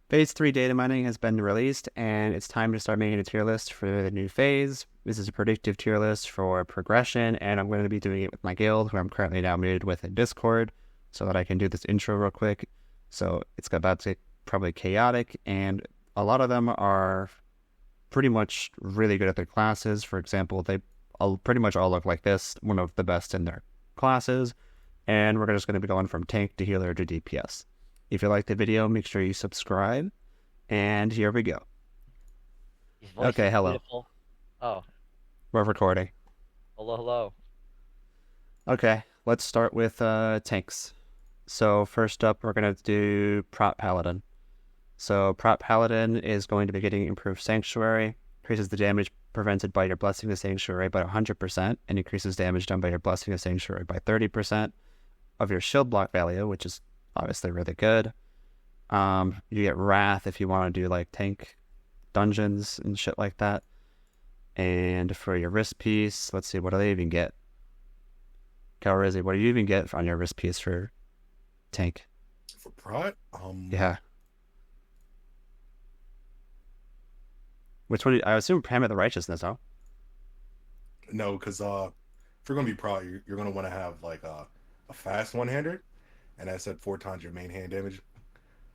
Phase 3 data mining has been released, and it's time to start making a tier list for the new phase. This is a predictive tier list for progression, and I'm going to be doing it with my guild, who I'm currently now muted with in Discord, so that I can do this intro real quick. So it's about to get probably chaotic, and a lot of them are pretty much really good at their classes. For example, they all pretty much all look like this, one of the best in their classes, and we're just going to be going from tank to healer to DPS. If you like the video, make sure you subscribe. And here we go. His voice Okay, is hello. beautiful. Oh, We're recording. hello, hello. Okay, let's start with tanks. So first up, we're going to do Prot Paladin. So Prot Paladin is going to be getting improved Sanctuary, increases the damage prevented by your Blessing of Sanctuary by 100%, and increases damage done by your Blessing of Sanctuary by 30% of your shield block value, which is obviously really good. You get Wrath if you want to do like tank dungeons and shit like that. And for your wrist piece, let's see, what do they even get? Calrissian, what do you even get on your wrist piece for tank? For Prot? Yeah. Which one? I assume Hammer the Righteousness, huh? No, because if you're gonna be Prot, you're gonna want to have like a fast one-hander, and that's at 4 times your main hand damage.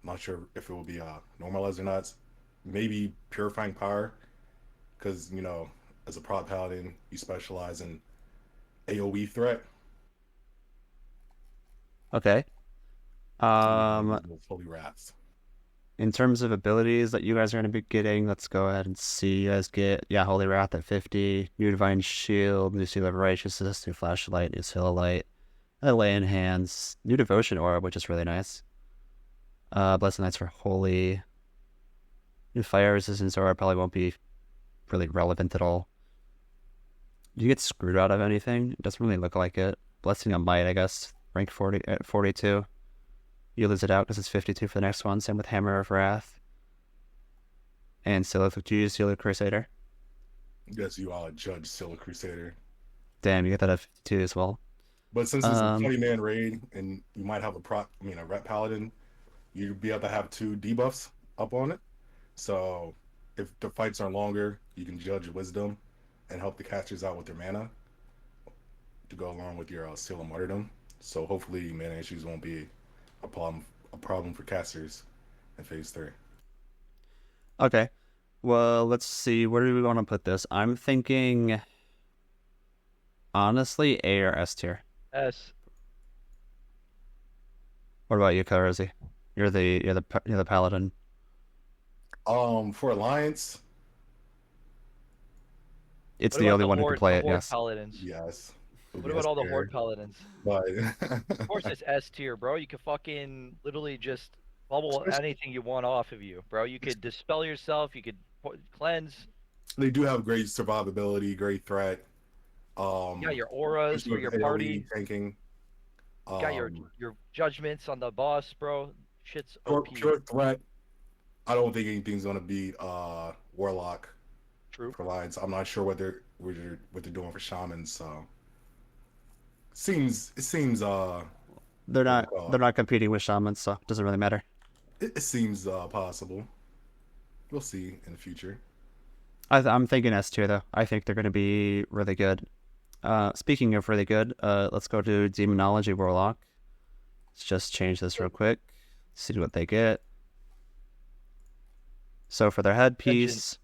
I'm not sure if it will be normalized or not. Maybe Purifying Power, because as a Prot Paladin, you specialize in AOE threat. Okay. Fully wraps. In terms of abilities that you guys are going to be getting, let's go ahead and see. You guys get, Holy Wrath at 50, New Divine Shield, New Seal of Righteousness, New Flashlight, New Seal of Light, Lay in Hands, New Devotion Aura, which is really nice. Blessed Knights for Holy. New Fire Resistance Aura probably won't be really relevant at all. Do you get screwed out of anything? It doesn't really look like it. Blessing of Might, I guess, rank 40 at 42. You lose it out because it's 52 for the next one. Same with Hammer of Wrath. And Scylla, do you use Scylla Crusader? Yes, you judge Scylla Crusader. Damn, you get that at 52 as well. But since it's a 20-man raid, and you might have a Ret Paladin, you'd be able to have 2 debuffs up on it. So if the fights are longer, you can judge Wisdom and help the casters out with their mana to go along with your Seal of Martyrdom. So hopefully mana issues won't be a problem for casters in phase 3. Okay. Well, let's see. Where do we want to put this? I'm thinking, honestly, A or S tier. S. What about you, Karazi? You're the paladin. For Alliance, it's What the about only the one who can Horde, play the it. Horde Yes. Paladins? yes. What about all the Horde Paladins? But Of course it's S tier, bro. You can fucking literally just bubble anything you want off of you, bro. You could dispel yourself. You could cleanse. they do have great survivability, great threat. You got your auras for your AoE party. tanking. You got your judgments on the boss, bro. Shit's OP. Pure threat. I don't think anything's gonna beat Warlock True. for Alliance. I'm not sure what they're doing for Shamans. So it seems They're not competing with shamans, so it doesn't really matter. it seems possible. We'll see in the future. I'm thinking S tier though. I think they're going to be really good. Speaking of really good, let's go to Demonology Warlock. Let's just change this real quick. See what they get. So for their headpiece,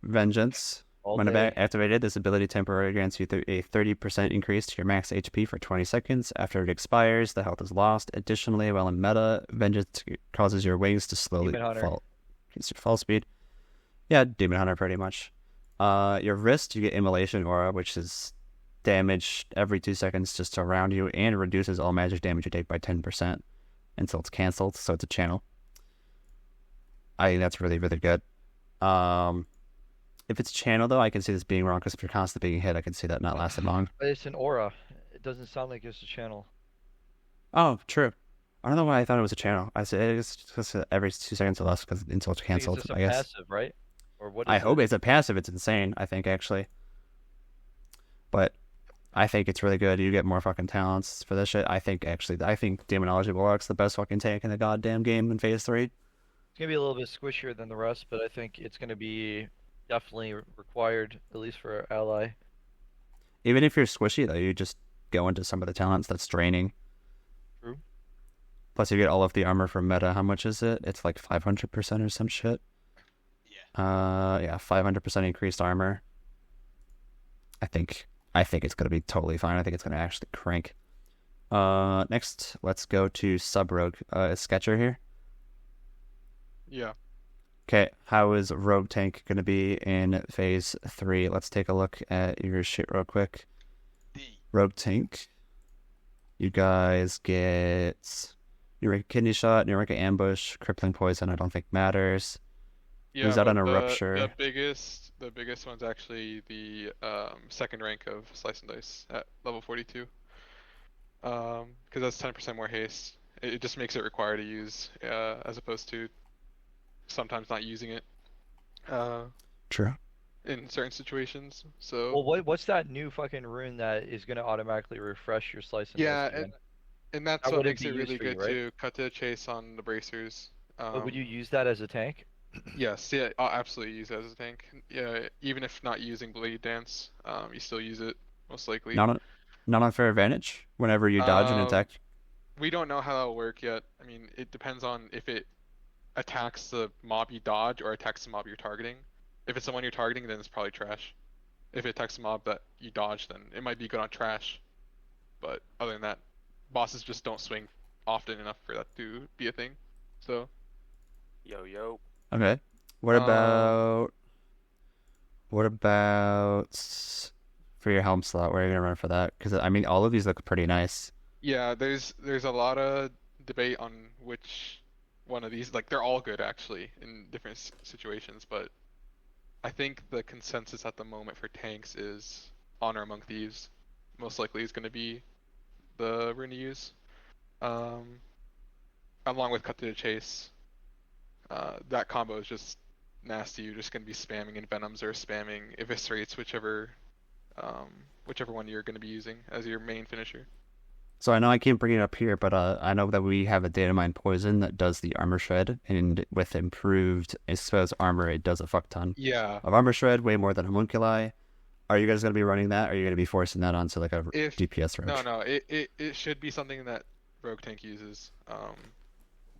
Vengeance. When activated, this ability temporarily grants you a 30% increase to your max HP for 20 seconds. After it expires, the health is lost. Additionally, while in meta, Vengeance causes your wings to slowly fall. Increase your fall speed. Yeah, Demon Hunter pretty much. Your wrist, you get Immolation Aura, which is damage every 2 seconds just around you, and reduces all magic damage you take by 10% until it's cancelled, so it's a channel. I think that's really, really good. If it's channel, though, I can see this being wrong, because if you're constantly being hit, I can see that not lasting long. But it's an aura. It doesn't sound like it's a channel. Oh, true. I don't know why I thought it was a channel. I said it's just every 2 seconds or less until it's canceled, It's just I guess. passive, right? Or what is I hope it's a passive. It's insane, I think, actually. But I think it's really good. You get more fucking talents for this shit. I think Demonology Warlock's the best fucking tank in the goddamn game in phase 3. It's gonna be a little bit squishier than the rest, but I think it's gonna be definitely required, at least for our ally. Even if you're squishy, though, you just go into some of the talents that's draining. True. Plus, you get all of the armor from meta. How much is it? It's like 500% or some shit. Yeah, 500% increased armor. I think it's gonna be totally fine. I think it's gonna actually crank. Next, let's go to Sub Rogue. Is Sketcher here? Yeah. Okay, how is Rogue Tank gonna be in phase 3? Let's take a look at your shit real quick. Rogue Tank. You guys get Eureka Kidney Shot, Eureka Ambush, Crippling Poison. I don't think matters. Yeah, Lose out on but a Rupture. the biggest one's actually the second rank of Slice and Dice at level 42. Because that's 10% more haste. It just makes it required to use, as opposed to sometimes not using it. True. In certain situations. So Well, what's that new fucking rune that is gonna automatically refresh your slice and yeah, dice again? and that's That what wouldn't makes be it used really for you, good right? to cut to the chase on the bracers. But would you use that as a tank? Yes, yeah, I'll absolutely use it as a tank. Yeah, even if not using Blade Dance, you still use it most likely. Not on fair advantage whenever you dodge an attack. We don't know how that'll work yet. I mean, it depends on if it attacks the mob you dodge or attacks the mob you're targeting. If it's the one you're targeting, then it's probably trash. If it attacks the mob that you dodge, then it might be good on trash. But other than that, bosses just don't swing often enough for that to be a thing. So. Yo. Okay. What about for your helm slot? Where are you gonna run for that? Because I mean, all of these look pretty nice. Yeah, there's a lot of debate on which one of these. Like, they're all good actually in different situations, but I think the consensus at the moment for tanks is Honor Among Thieves. Most likely is going to be the rune to use, along with Cut to the Chase. That combo is just nasty. You're just going to be spamming Envenoms or spamming Eviscerates, whichever one you're going to be using as your main finisher. So I know I can't bring it up here, but I know that we have a Data Mine Poison that does the armor shred, and with improved exposed armor, it does a fuck ton of armor shred, way more than Homunculi. Are you guys going to be running that, or are you going to be forcing that onto like a DPS roach? No, it should be something that Rogue Tank uses,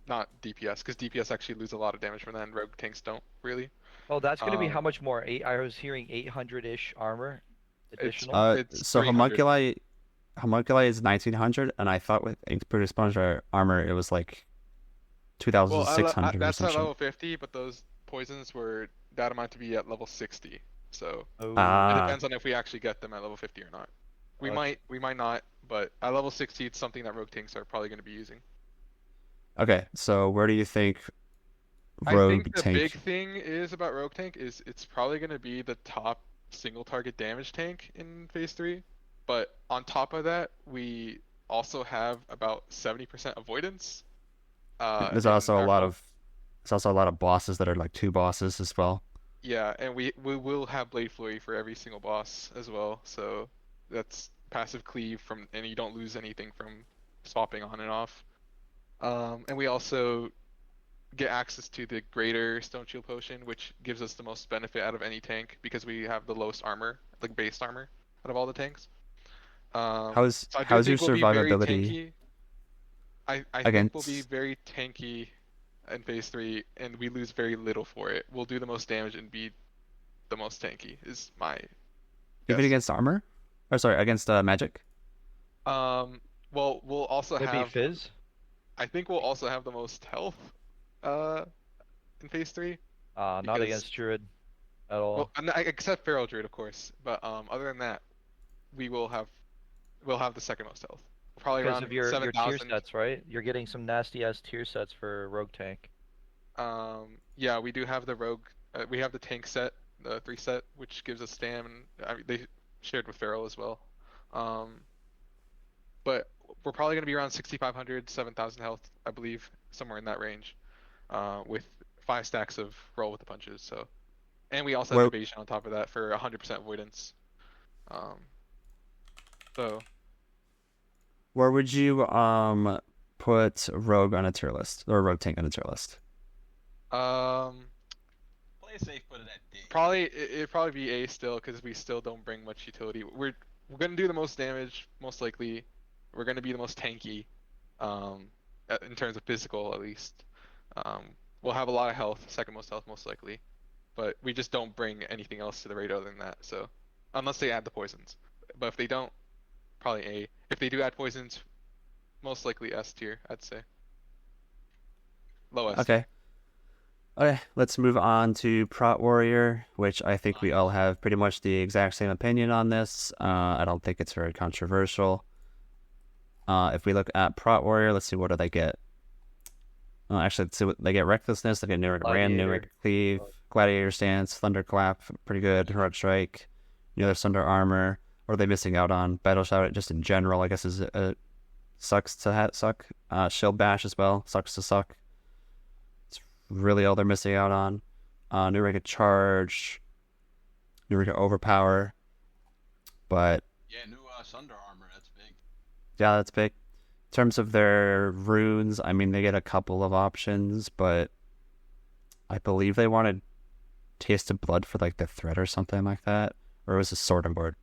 not DPS, because DPS actually lose a lot of damage from that, and Rogue Tanks don't really. Oh, that's gonna be how much more? I was hearing 800-ish armor additional. So Homunculi is 1900, and I thought with improved exposure armor it was like 2600. That's at level 50, but those poisons were data mined to be at level 60. So it depends on if we actually get them at level 50 or not. We might not, but at level 60 it's something that Rogue Tanks are probably going to be using. Okay, so where do you think Rogue Tank? I think the big thing is about Rogue Tank is it's probably going to be the top single target damage tank in phase 3. But on top of that, we also have about 70% avoidance. There's also a lot of bosses that are like 2 bosses as well. Yeah, and we will have Blade Flurry for every single boss as well. So that's passive cleave and you don't lose anything from swapping on and off. And we also get access to the greater Stone Shield Potion, which gives us the most benefit out of any tank because we have the lowest armor, like base armor, out of all the tanks. How's your survivability? I think we'll be very tanky in phase 3, and we lose very little for it. We'll do the most damage and be the most tanky. Is my guess. Even against armor? Or sorry, against magic? Well, we'll also have Fizz. I think we'll also have the most health. In phase 3. Not against Druid at all. Well, except Feral Druid, of course. But other than that, we'll have the second most health. Probably because around of your 7,000. tier sets, right? You're getting some nasty ass tier sets for Rogue Tank. Yeah, we do have the Rogue. We have the tank set, the 3 set, which gives us stam, and I mean, they shared with Feral as well. But we're probably gonna be around 6,500, 7,000 health, I believe, somewhere in that range, with 5 stacks of roll with the punches. So, and we also have evasion on top of that for 100% avoidance. So. Where would you put Rogue on a tier list or Rogue Tank on a tier list? Play it safe, put it at D. It'd probably be A still, because we still don't bring much utility. We're gonna do the most damage, most likely. We're gonna be the most tanky, in terms of physical at least. We'll have a lot of health, second most health most likely, but we just don't bring anything else to the raid other than that. So, unless they add the poisons, but if they don't, probably A. If they do add poisons, most likely S tier, I'd say. Low S. Okay. Okay, let's move on to Prot Warrior, which I think we all have pretty much the exact same opinion on this. I don't think it's very controversial. If we look at Prot Warrior, let's see, what do they get? Actually, let's see what they get. Recklessness, they get Ram, Neuric Cleave, Gladiator Stance, Thunderclap, pretty good, Heroic Strike, Near Thunder Armor. What are they missing out on? Battle Shout, just in general, I guess, is sucks to suck. Shield Bash as well, sucks to suck. It's really all they're missing out on. Neuric Charge, Neuric Overpower, but... Yeah, new Thunder Armor, that's big. Yeah, that's big. In terms of their runes, I mean, they get a couple of options, but I believe they wanted Taste of Blood for like the threat or something like that. Or it was a Sword and Board.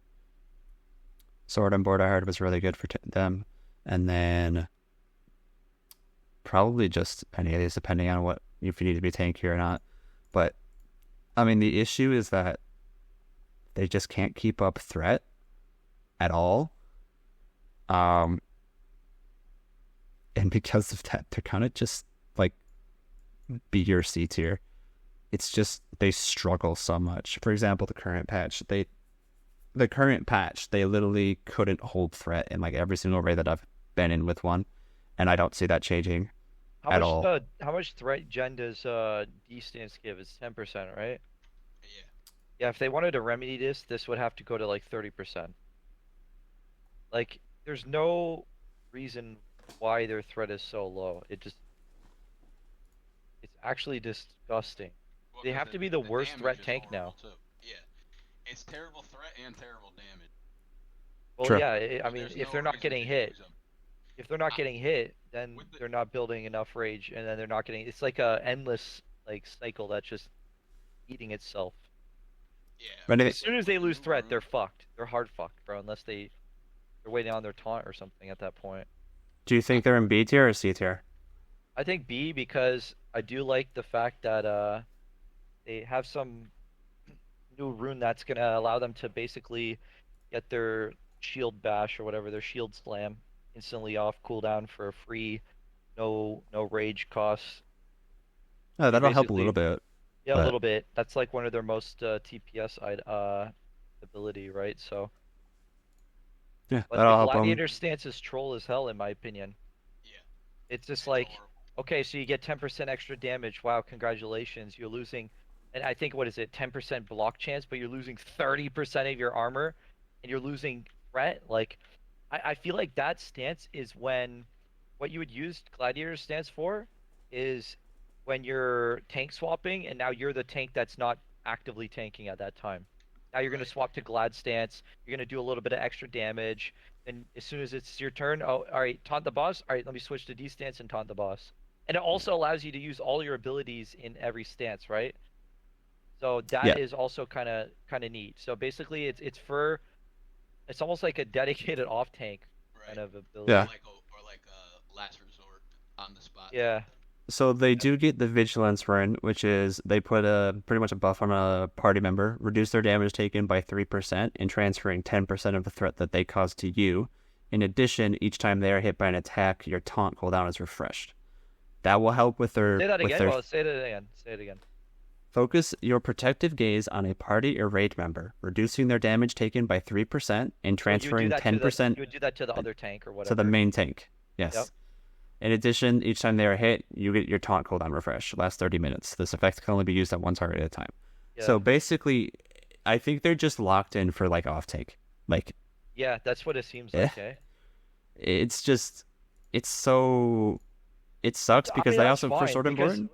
Sword and Board I heard was really good for them. And then probably just any of these, depending on what, if you need to be tanky or not. But I mean, the issue is that they just can't keep up threat at all. And because of that, they're kind of just like B or C tier. It's just they struggle so much. For example, the current patch, they literally couldn't hold threat in like every single raid that I've been in with one, and I don't see that changing at all. How much threat gen does D stance give? It's 10%, right? Yeah. Yeah, if they wanted to remedy this would have to go to like 30%. Like, there's no reason why their threat is so low. It's actually disgusting. Well, They have to be the worst damage threat is tank now. horrible, too. Yeah. It's terrible threat and terrible damage. Well, True. yeah, I So mean, there's if no they're not reason getting to hit, use 'em. if they're not getting hit, then With the- they're not building enough rage, and then they're not getting. It's like a endless like cycle that's just eating itself. Yeah. But As soon as they With the lose new threat, rune- they're fucked. They're hard fucked, bro. Unless they're waiting on their taunt or something at that point. Do you think they're in B tier or C tier? I think B, because I do like the fact that they have some new rune that's gonna allow them to basically get their shield bash or whatever, their shield slam instantly off cooldown for a free, no rage costs. Oh, that'll help a basically- little bit. Yeah, But- a little bit. That's like one of their most TPS ability, right? So, Yeah, but that'll the help them. gladiator stance is troll as hell, in my opinion. Yeah. It's just It's like, horrible. okay, so you get 10% extra damage. Wow, congratulations. You're losing, and I think, what is it, 10% block chance, but you're losing 30% of your armor, and you're losing threat. Like, I feel like that stance is when, what you would use gladiator stance for is when you're tank swapping, and now you're the tank that's not actively tanking at that time. Now you're going to Right. swap to glad stance. You're going to do a little bit of extra damage. And as soon as it's your turn, oh, all right, taunt the boss. All right, let me switch to D stance and taunt the boss. And it also allows you to use all your abilities in every stance, right? So that is also kind of neat. So basically, it's almost like a dedicated off tank kind Right. of ability. Yeah. Or like a last resort on the spot. Yeah. So they do get the Vigilance rune, which is they put pretty much a buff on a party member, reduce their damage taken by 3%, and transferring 10% of the threat that they cause to you. In addition, each time they are hit by an attack, your taunt cooldown is refreshed. That will help with their... Say that with again. their Well, say it again. Say it again. Focus your protective gaze on a party or raid member, reducing their damage taken by 3% and transferring 10% You would do that to the other tank or whatever. to the main tank. Yes. Yep. In addition, each time they are hit, you get your taunt cooldown refresh. Lasts 30 minutes. This effect can only be used at one target at a time. Yeah. So basically, I think they're just locked in for like off tank. Like, Yeah, that's what it seems Yeah. like, eh? it's just, it sucks I because mean, they that's also for fine, Sword and because Board.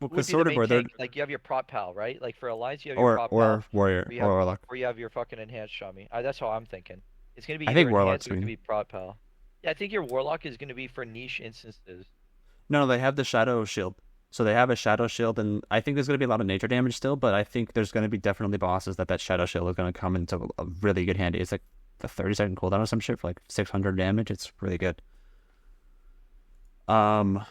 Well, Who would because be the Sword and main Board, they're tank? Like, you have your prot pal, right? Like for Alliance, you have your prot or pal, Warrior you or have- Warlock. or you have your fucking enhanced Shami. That's how I'm thinking. It's gonna be I either think Warlock's enhanced or it's gonna mean. be prot pal. Yeah, I think your Warlock is gonna be for niche instances. No, they have the Shadow Shield. So they have a Shadow Shield, and I think there's going to be a lot of nature damage still, but I think there's going to be definitely bosses that Shadow Shield is going to come into a really good handy. It's like a 30-second cooldown or some shit for like 600 damage. It's really good. The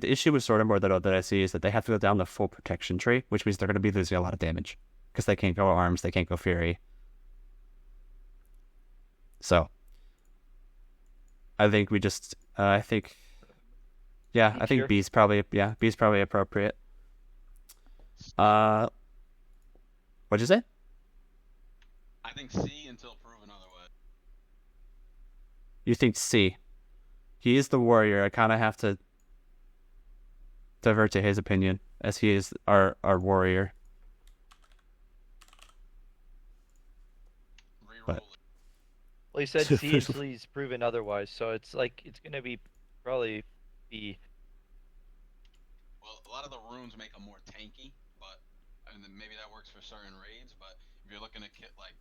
issue with Sword and Board that I see is that they have to go down the full protection tree, which means they're going to be losing a lot of damage because they can't go arms, they can't go fury. So I think we just I think B's probably appropriate. What'd you say? I think C until proven otherwise. You think C? He is the warrior. I kind of have to divert to his opinion, as he is our warrior. But well, he said C until he's proven otherwise, so it's like it's gonna be probably B. Well, a lot of the runes make them more tanky, but and then maybe that works for certain raids. But if you're looking at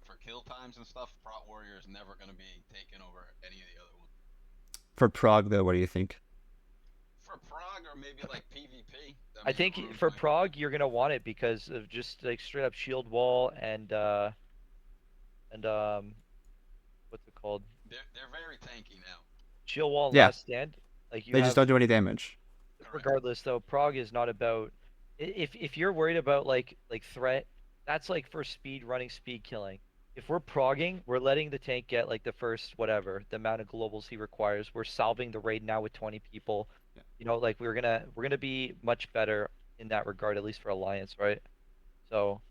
for kill times and stuff, Prot Warrior is never gonna be taken over any of the other ones. For Prog, though, what do you think? For Prog or maybe like PvP. I think for Prog you're gonna want it because of just like straight up shield wall and what's it called? They're very tanky now. Shield wall and Yeah. last stand. Like They just don't do any damage. Regardless, though, Prog is not about. If you're worried about like threat, that's like for speed running, speed killing. If we're progging, we're letting the tank get like the first whatever the amount of globals he requires. We're solving the raid now with 20 people. Yeah. You know, like we're gonna be much better in that regard, at least for Alliance, right? So,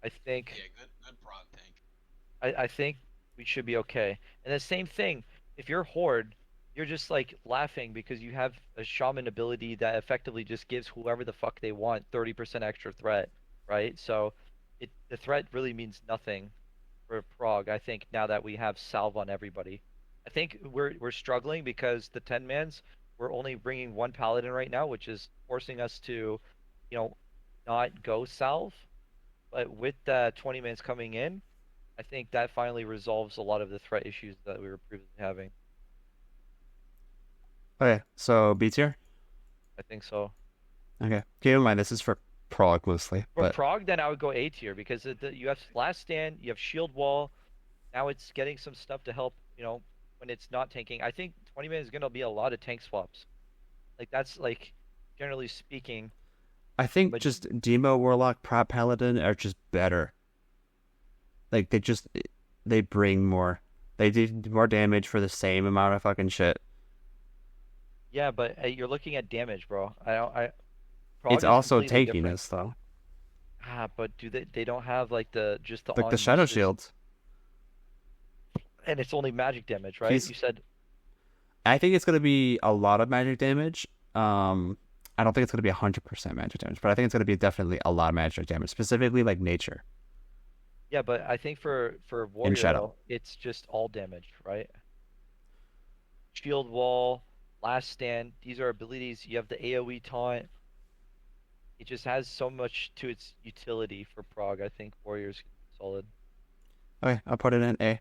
I think. Yeah, good prog tank. I think we should be okay. And the same thing, if you're Horde, you're just like laughing because you have a shaman ability that effectively just gives whoever the fuck they want 30% extra threat, right? So the threat really means nothing for Prog, I think, now that we have salve on everybody. I think we're struggling because the 10-mans, we're only bringing one paladin right now, which is forcing us to, not go salve. But with the 20-mans coming in, I think that finally resolves a lot of the threat issues that we were previously having. Okay, so B tier? I think so. Okay. Keep in mind, this is for Prog loosely. For Prog, then I would go A tier because you have Last Stand, you have Shield Wall. Now it's getting some stuff to help, when it's not tanking. I think 20 minutes is going to be a lot of tank swaps. Like, that's, like, generally speaking. I think just Demo, Warlock, Prot Paladin are just better. Like, they bring more. They do more damage for the same amount of fucking shit. Yeah, but you're looking at damage, bro. It's also tankiness, though. But they don't have like the Shadow Shield. And it's only magic damage, right? You said. I think it's gonna be a lot of magic damage. I don't think it's gonna be 100% magic damage, but I think it's gonna be definitely a lot of magic damage, specifically like nature. Yeah, but I think for Warrior, though, it's just all damage, right? Shield Wall, Last Stand, these are abilities. You have the AoE taunt. It just has so much to its utility for Prog. I think Warrior's solid. Okay, I'll put it in A.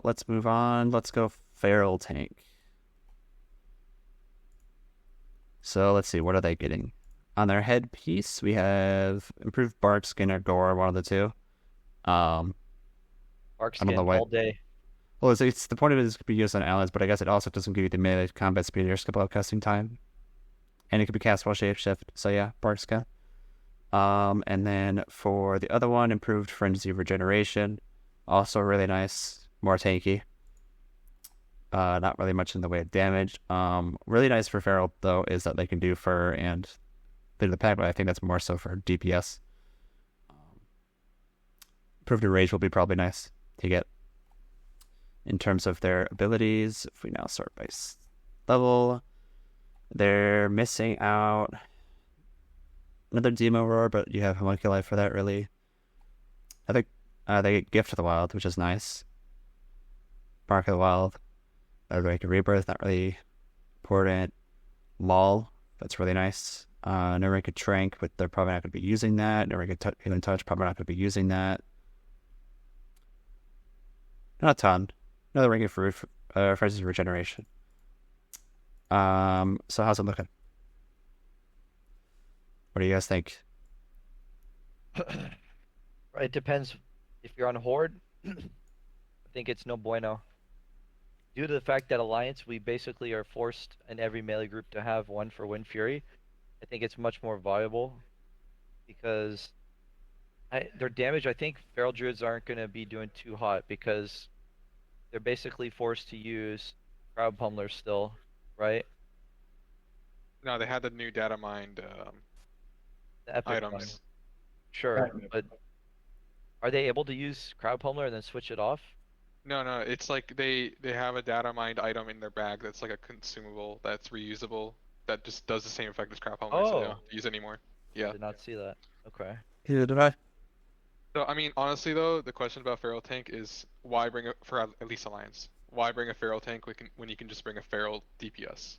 Let's move on. Let's go Feral Tank. So let's see, what are they getting? On their headpiece, we have improved bark, skin, or gore, one of the two. Bark skin all day. Well, it's the point of it is to be used on allies, but I guess it also doesn't give you the melee combat speed or skill casting time. And it can be cast while shapeshift, so yeah, bark skin. And then for the other one, improved frenzy regeneration. Also really nice, more tanky. Not really much in the way of damage. Really nice for Feral, though, is that they can do fur and bit of the pack, but I think that's more so for DPS. Improved rage will be probably nice to get. In terms of their abilities, if we now sort by level, they're missing out another Demo Roar, but you have Homunculi for that, really. I think they get Gift of the Wild, which is nice. Bark of the Wild. Like a Rebirth, not really important. Maul, that's really nice. No rank of Trank, but they're probably not going to be using that. No rank of Healing Touch, probably not going to be using that. Not a ton. Another rank of Fruit, Frenzy Regeneration. So how's it looking? What do you guys think? It depends. If you're on Horde, I think it's no bueno. Due to the fact that Alliance, we basically are forced in every melee group to have one for Wind Fury. I think it's much more viable because their damage. I think Feral Druids aren't going to be doing too hot because they're basically forced to use Crowd Pummelers still, right? No, they had the new data mined The epic items. one. Sure, but are they able to use Crowd Pummeler and then switch it off? No, it's like they have a data mined item in their bag that's like a consumable that's reusable that just does the same effect as crap Homer, so they don't have to use anymore. Yeah. Did not see that. Okay. Neither did I. So I mean, honestly though, the question about Feral Tank is why bring it for at least Alliance? Why bring a Feral Tank when you can just bring a Feral DPS?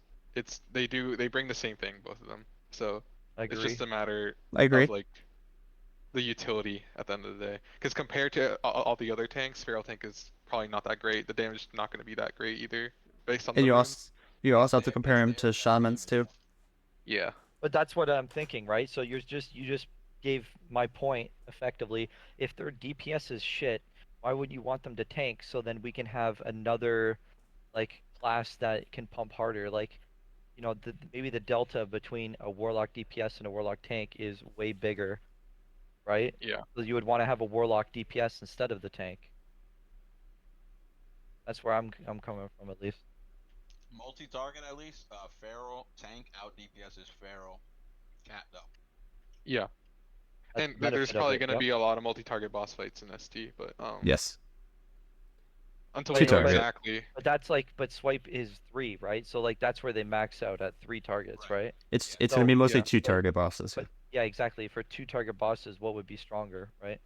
They bring the same thing, both of them. So I agree. it's just a matter I agree. of like the utility at the end of the day. Because compared to all the other tanks, Feral Tank is probably not that great. The damage is not going to be that great either, based on And the you runes. also have to compare him to Shamans too. Yeah. But that's what I'm thinking, right? So you just gave my point effectively. If their DPS is shit, why would you want them to tank so then we can have another like class that can pump harder? Like, you know, maybe the delta between a Warlock DPS and a Warlock tank is way bigger, right? Yeah. So you would want to have a Warlock DPS instead of the tank. That's where I'm coming from at least. Multi-target at least. Feral tank out DPS is Feral cat though. Yeah. That's And the benefit there's of probably it, going to yep. be a lot of multi-target boss fights in ST, but Yes. until But we know Two-target. exactly. But that's like, but swipe is 3, right? So like that's where they max out at 3 targets, right? It's Yeah. gonna be So- mostly yeah. 2-target bosses. But yeah, exactly. For 2 target bosses, what would be stronger, right?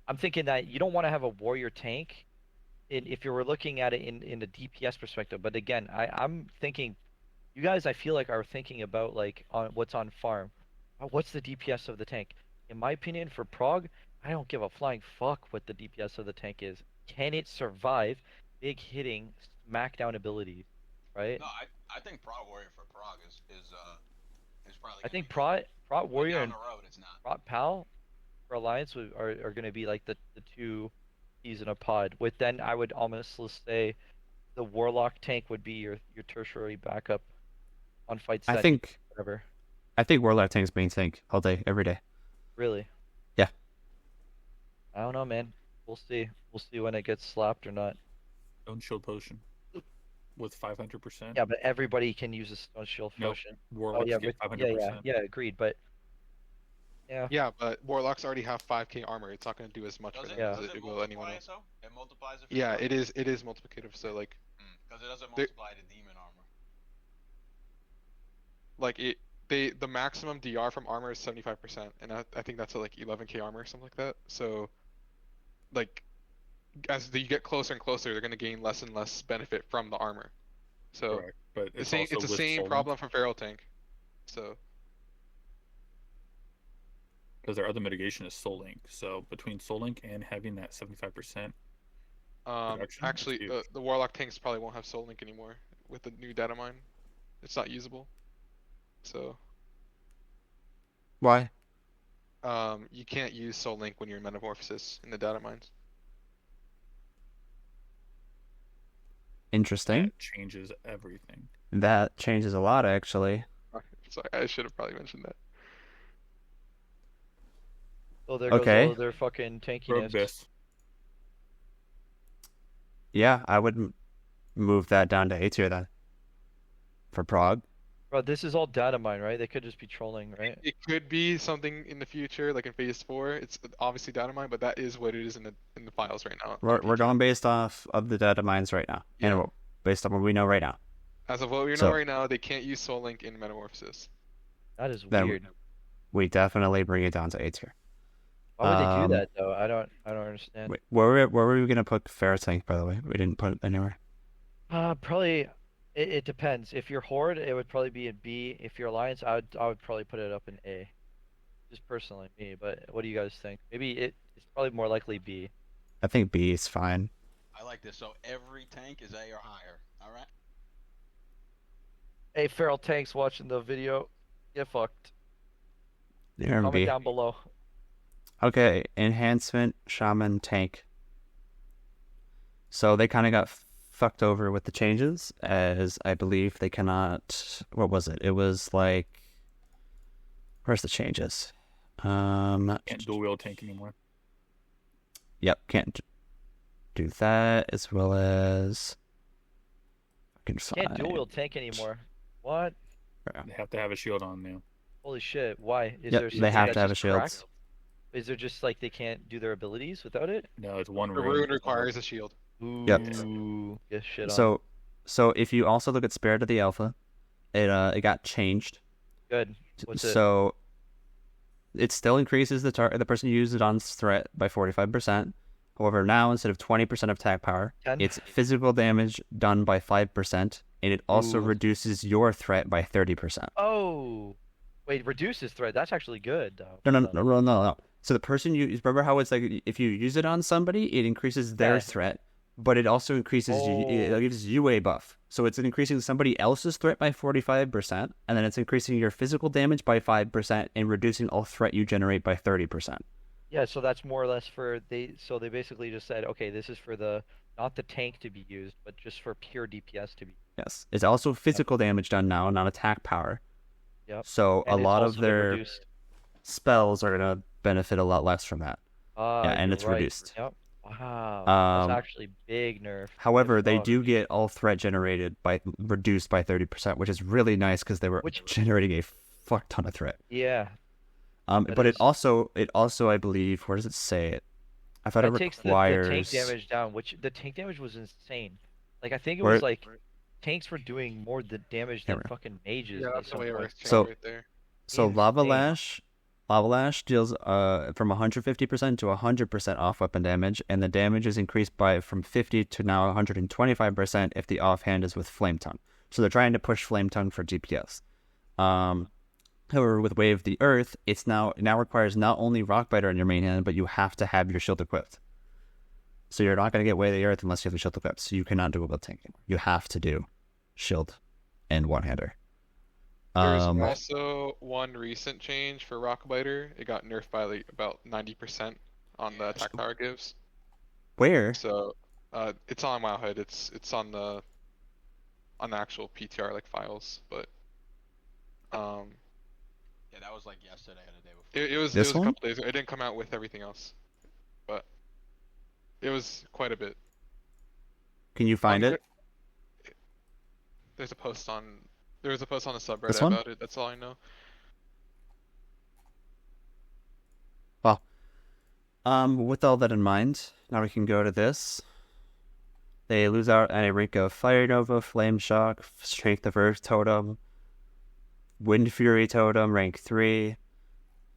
I'm thinking that you don't want to have a warrior tank if you were looking at it in the DPS perspective. But again, I'm thinking, you guys, I feel like are thinking about like on what's on farm. What's the DPS of the tank? In my opinion, for Prog, I don't give a flying fuck what the DPS of the tank is. Can it survive big hitting smackdown abilities, right? No, I think Prot Warrior for Prog is probably. I think be Prot good. Warrior Down and the road, it's not. Prot Pal for Alliance are going to be like the two keys in a pod. With then I would almost say the Warlock tank would be your tertiary backup on fight set. I think Whatever. Warlock Tank's main tank all day, every day. Really? Yeah. I don't know, man. We'll see. We'll see when it gets slapped or not. Stone Shield Potion with 500%. Yeah, but everybody can use a Stone Shield Nope. potion. Warlocks yeah, get but- 500%. yeah, agreed. But yeah, Yeah, but Warlocks already have 5k armor. It's not going to do as much Does for it? them Yeah. as Does it it will anyone multiply else. it so? It multiplies it. For Yeah, the it is multiplicative. So like Because it doesn't They- multiply the demon armor. the maximum DR from armor is 75%, and I think that's at like 11k armor or something like that. So like as you get closer and closer, they're going to gain less and less benefit from the armor. So Correct. But it's the same problem from Feral Tank. So because their other mitigation is Soul Link. So between Soul Link and having that 75%, Production? actually Huge. the Warlock tanks probably won't have Soul Link anymore with the new data mine. It's not usable. So Why? you can't use Soul Link when you're in Metamorphosis in the data mines. Interesting. that changes everything. That changes a lot, actually. Sorry, I should have probably mentioned that. so there Okay. goes all their fucking tankiness. Pre-Bis. Yeah, I would move that down to A tier then. For Prague. Bro, this is all data mine, right? They could just be trolling, right? It could be something in the future, like in Phase 4. It's obviously data mine, but that is what it is in the files right now. We're going based off of the data mines right now. Yeah. And based on what we know right now. As of what we know So- right now, they can't use Soul Link in Metamorphosis. That is Then weird. we definitely bring it down to A tier. Why would they do um, that though? I don't understand. Wait, where were we gonna put Feral Tank, by the way? We didn't put it anywhere. Probably it depends. If you're Horde, it would probably be in B. If you're Alliance, I would probably put it up in A. Just personally me, but what do you guys think? Maybe it's probably more likely B. I think B is fine. I like this. So every tank is A or higher. All right. Hey, Feral Tanks watching the video. Get fucked. There Comment be. down below. Okay, enhancement, shaman, tank. So they kind of got fucked over with the changes, as I believe they cannot. What was it? It was like, where's the changes? Can't dual wield tank anymore. Yep, can't do that, as well as Can't dual wield tank anymore. What? They have to have a shield on now. Holy shit! Why? Is Yep, there they something have that's to have a just shield. cracked? Is there just like they can't do their abilities without it? No, it's one The rune. rune requires a shield. Ooh. Get shit on. So if you also look at Spirit of the Alpha, it got changed. Good. What's it? So it still increases the person who uses it on's threat by 45%. However, now instead of 20% of attack power, 10? it's physical damage done by 5%, and it also Ooh. reduces your threat by 30%. Oh. Wait, reduces threat. That's actually good though. No. So the person you remember how it's like if you use it on somebody, it increases their Yeah. threat, but it also increases it gives you a buff. So it's increasing somebody else's threat by 45%, and then it's increasing your physical damage by 5% and reducing all threat you generate by 30%. Yeah, so that's more or less for so they basically just said, okay, this is for the not the tank to be used, but just for pure DPS to be. Yes. It's also physical damage done now, not attack power. Yep. So And a it's lot also of been their reduced. spells are going to benefit a lot less from that. Yeah, and You're it's right. reduced. Yep. Wow. That's actually big nerf. However, Good they fuck. do get all threat generated by reduced by 30%, which is really nice because they were generating a fuck ton of threat. Yeah. But it also I believe, where does it say it? I thought it takes requires the tank damage down, which the tank damage was insane. Like I think it Where- was like tanks were doing more damage than Here we go. fucking mages. Yeah, at that's the some way it point. was changed So- right there. So Lava Insane. Lash deals from 150% to 100% off weapon damage, and the damage is increased by from 50 to now 125% if the offhand is with Flame Tongue. So they're trying to push Flame Tongue for DPS. However, with Wave of the Earth, it now requires not only Rockbiter in your main hand, but you have to have your shield equipped. So you're not going to get Wave of the Earth unless you have the shield equipped. So you cannot do a build tank anymore. You have to do shield and one-hander. There's also one recent change for Rockbiter. It got nerfed by like about 90% on the attack power gives. Where? So, it's on Wowhead. It's on the actual PTR like files, but Yeah, that was like yesterday or the day before. it was This a one? couple days ago. It didn't come out with everything else, but it was quite a bit. Can you find it? There's a post on the subreddit This one? about it. That's all I know. Well, with all that in mind, now we can go to this. They lose out on a rank of Fire Nova, Flame Shock, Strength of Earth Totem, Wind Fury Totem, rank 3.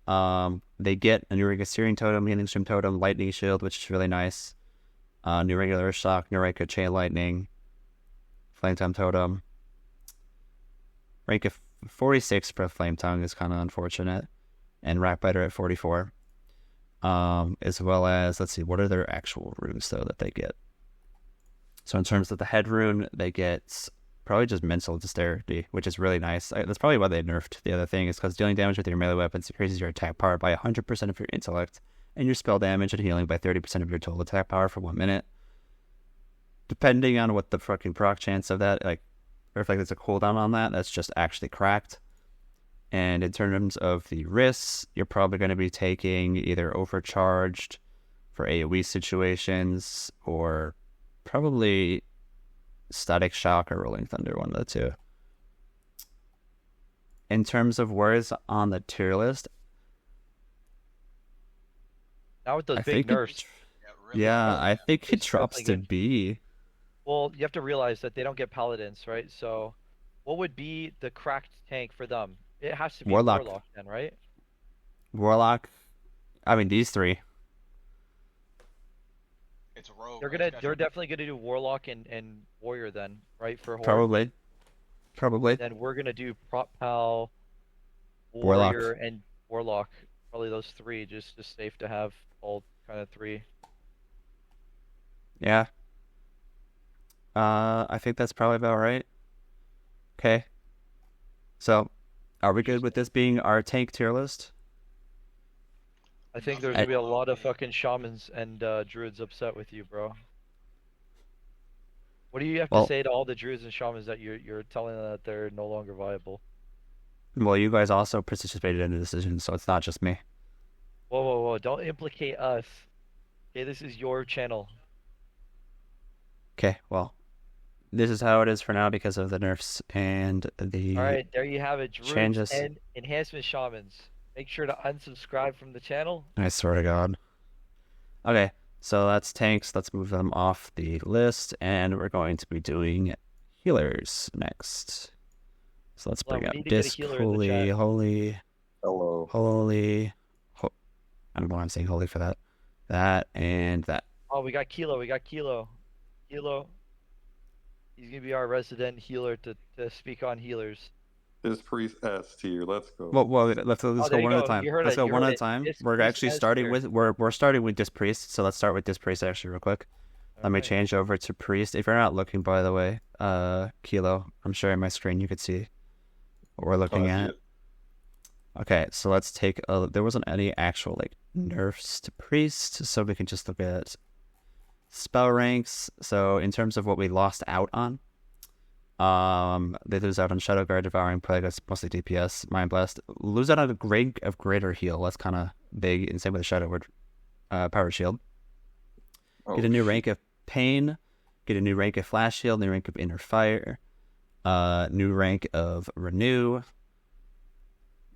They get a new rank of Searing Totem, Healing Stream Totem, Lightning Shield, which is really nice. New regular Earth Shock, new rank of Chain Lightning, Flame Tongue Totem. Rank of 46 for Flame Tongue is kind of unfortunate. And Rockbiter at 44. As well as, let's see, what are their actual runes, though, that they get? So in terms of the head rune, they get probably just Mental Dexterity, which is really nice. That's probably why they nerfed the other thing, is because dealing damage with your melee weapons increases your attack power by 100% of your intellect, and your spell damage and healing by 30% of your total attack power for 1 minute. Depending on what the fucking proc chance of that, or if there's a cooldown on that, that's just actually cracked. And in terms of the risks, you're probably going to be taking either Overcharged for AoE situations, or probably Static Shock or Rolling Thunder, one of the two. In terms of where on the tier list, Now with those I big think nerfs. I think it It's drops to definitely B. Well, you have to realize that they don't get paladins, right? So, what would be the cracked tank for them? It has to be Warlock. Warlock then, right? Warlock. I mean, these three. It's rogue. They're definitely gonna do Warlock and Warrior then, right? For Horde. Probably. Then we're gonna do Prot Pal, Warlock. Warrior, and Warlock. Probably those three, just safe to have all kind of three. Yeah. I think that's probably about right. Okay. So, are we good with this being our tank tier list? I think there's gonna be a lot of fucking shamans and druids upset with you, bro. What do you have to say to all the druids and shamans that you're telling them that they're no longer viable? Well, you guys also participated in the decision, so it's not just me. Whoa, whoa, whoa! Don't implicate us. Okay, this is your channel. Okay, well, this is how it is for now because of the nerfs and the All right, there you have it. Druids changes. and enhancement shamans. Make sure to unsubscribe from the channel. I swear to God. Okay, so that's tanks. Let's move them off the list, and we're going to be doing healers next. So let's bring up Disc, holy. I don't know why I'm saying holy for that. That and that. Oh, we got Kilo. Kilo. He's gonna be our resident healer to speak on healers. This priest S tier. Let's go. Well, let's go one at a time. Let's go one at a time. We're actually starting with we're starting with Disc Priest. So let's start with Disc Priest actually real quick. Let me change over to Priest. If you're not looking, by the way, Kilo, I'm sharing my screen. You could see what we're looking at. Okay, so let's take there wasn't any actual like nerfs to Priest, so we can just look at spell ranks. So in terms of what we lost out on, they lose out on Shadow Guard, Devouring Plague, that's mostly DPS, Mind Blast, lose out on a rank of Greater Heal, that's kind of big, and same with the Shadow Word, Power Shield. Get a new rank of Pain, get a new rank of Flash Shield, new rank of Inner Fire, new rank of Renew, new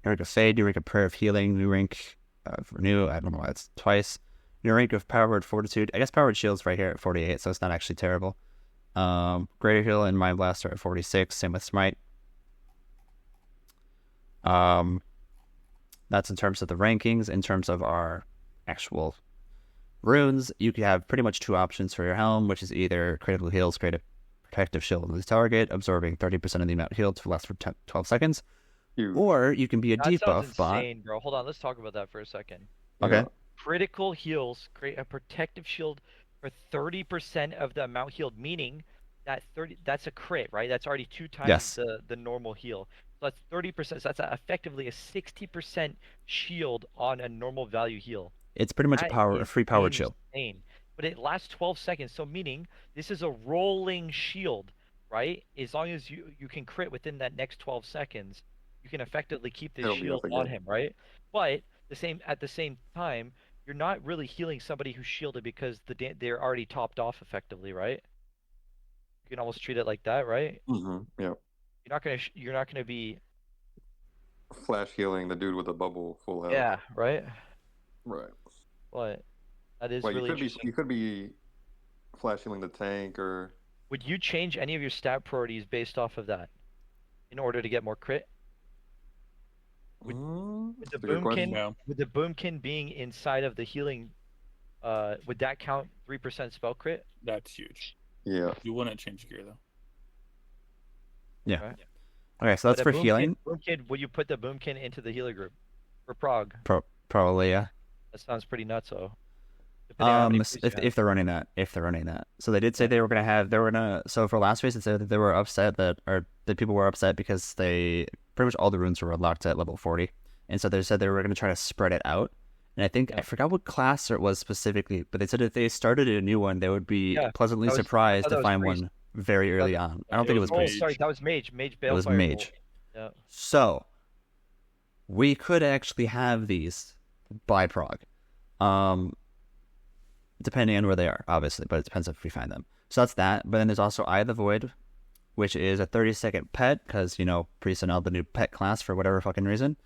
rank of Fade, new rank of Prayer of Healing, new rank of Renew, I don't know why it's twice, new rank of Powered Fortitude. I guess Powered Shield's right here at 48, so it's not actually terrible. Greater Heal and Mind Blast are at 46, same with Smite. That's in terms of the rankings. In terms of our actual runes, you can have pretty much two options for your helm, which is either critical heals, create a protective shield on the target, absorbing 30% of the amount healed to last for 12 seconds. Or you can be a debuff bot. Insane, bro. Hold on, let's talk about that for a second. Okay. Critical heals create a protective shield for 30% of the amount healed, meaning that that's a crit, right? That's already 2 times the normal heal. So that's 30%. So that's effectively a 60% shield on a normal value heal. It's pretty much a free powered shield. But it lasts 12 seconds. So meaning this is a rolling shield, right? As long as you can crit within that next 12 seconds, you can effectively keep this shield on him, right? But at the same time, you're not really healing somebody who's shielded because they're already topped off effectively, right? You can almost treat it like that, right? Mm-hmm. Yeah. You're not gonna be flash healing the dude with the bubble full health. Yeah, right. Right. But that is well, really you could be flash healing the tank or. Would you change any of your stat priorities based off of that in order to get more crit? With the boomkin being inside of the healing, would that count 3% spell crit? That's huge. Yeah. You wouldn't change gear though. Yeah. Right. Okay, so that's for healing. Boomkin, will you put the boomkin into the healer group for prog? Probably, yeah. That sounds pretty nuts, though. If they're running that, so they did say so for last phase, it said that they were upset that people were upset because pretty much all the runes were unlocked at level 40, and so they said they were going to try to spread it out. And I forgot what class it was specifically, but they said if they started a new one, they would be pleasantly surprised to find one very early on. I don't think it was Priest. Sorry, that was Mage. It was Mage. Yeah. So we could actually have these by prog. Depending on where they are, obviously, but it depends if we find them. So that's that. But then there's also Eye of the Void, which is a 30-second pet, because, Priest annulled the new pet class for whatever fucking reason.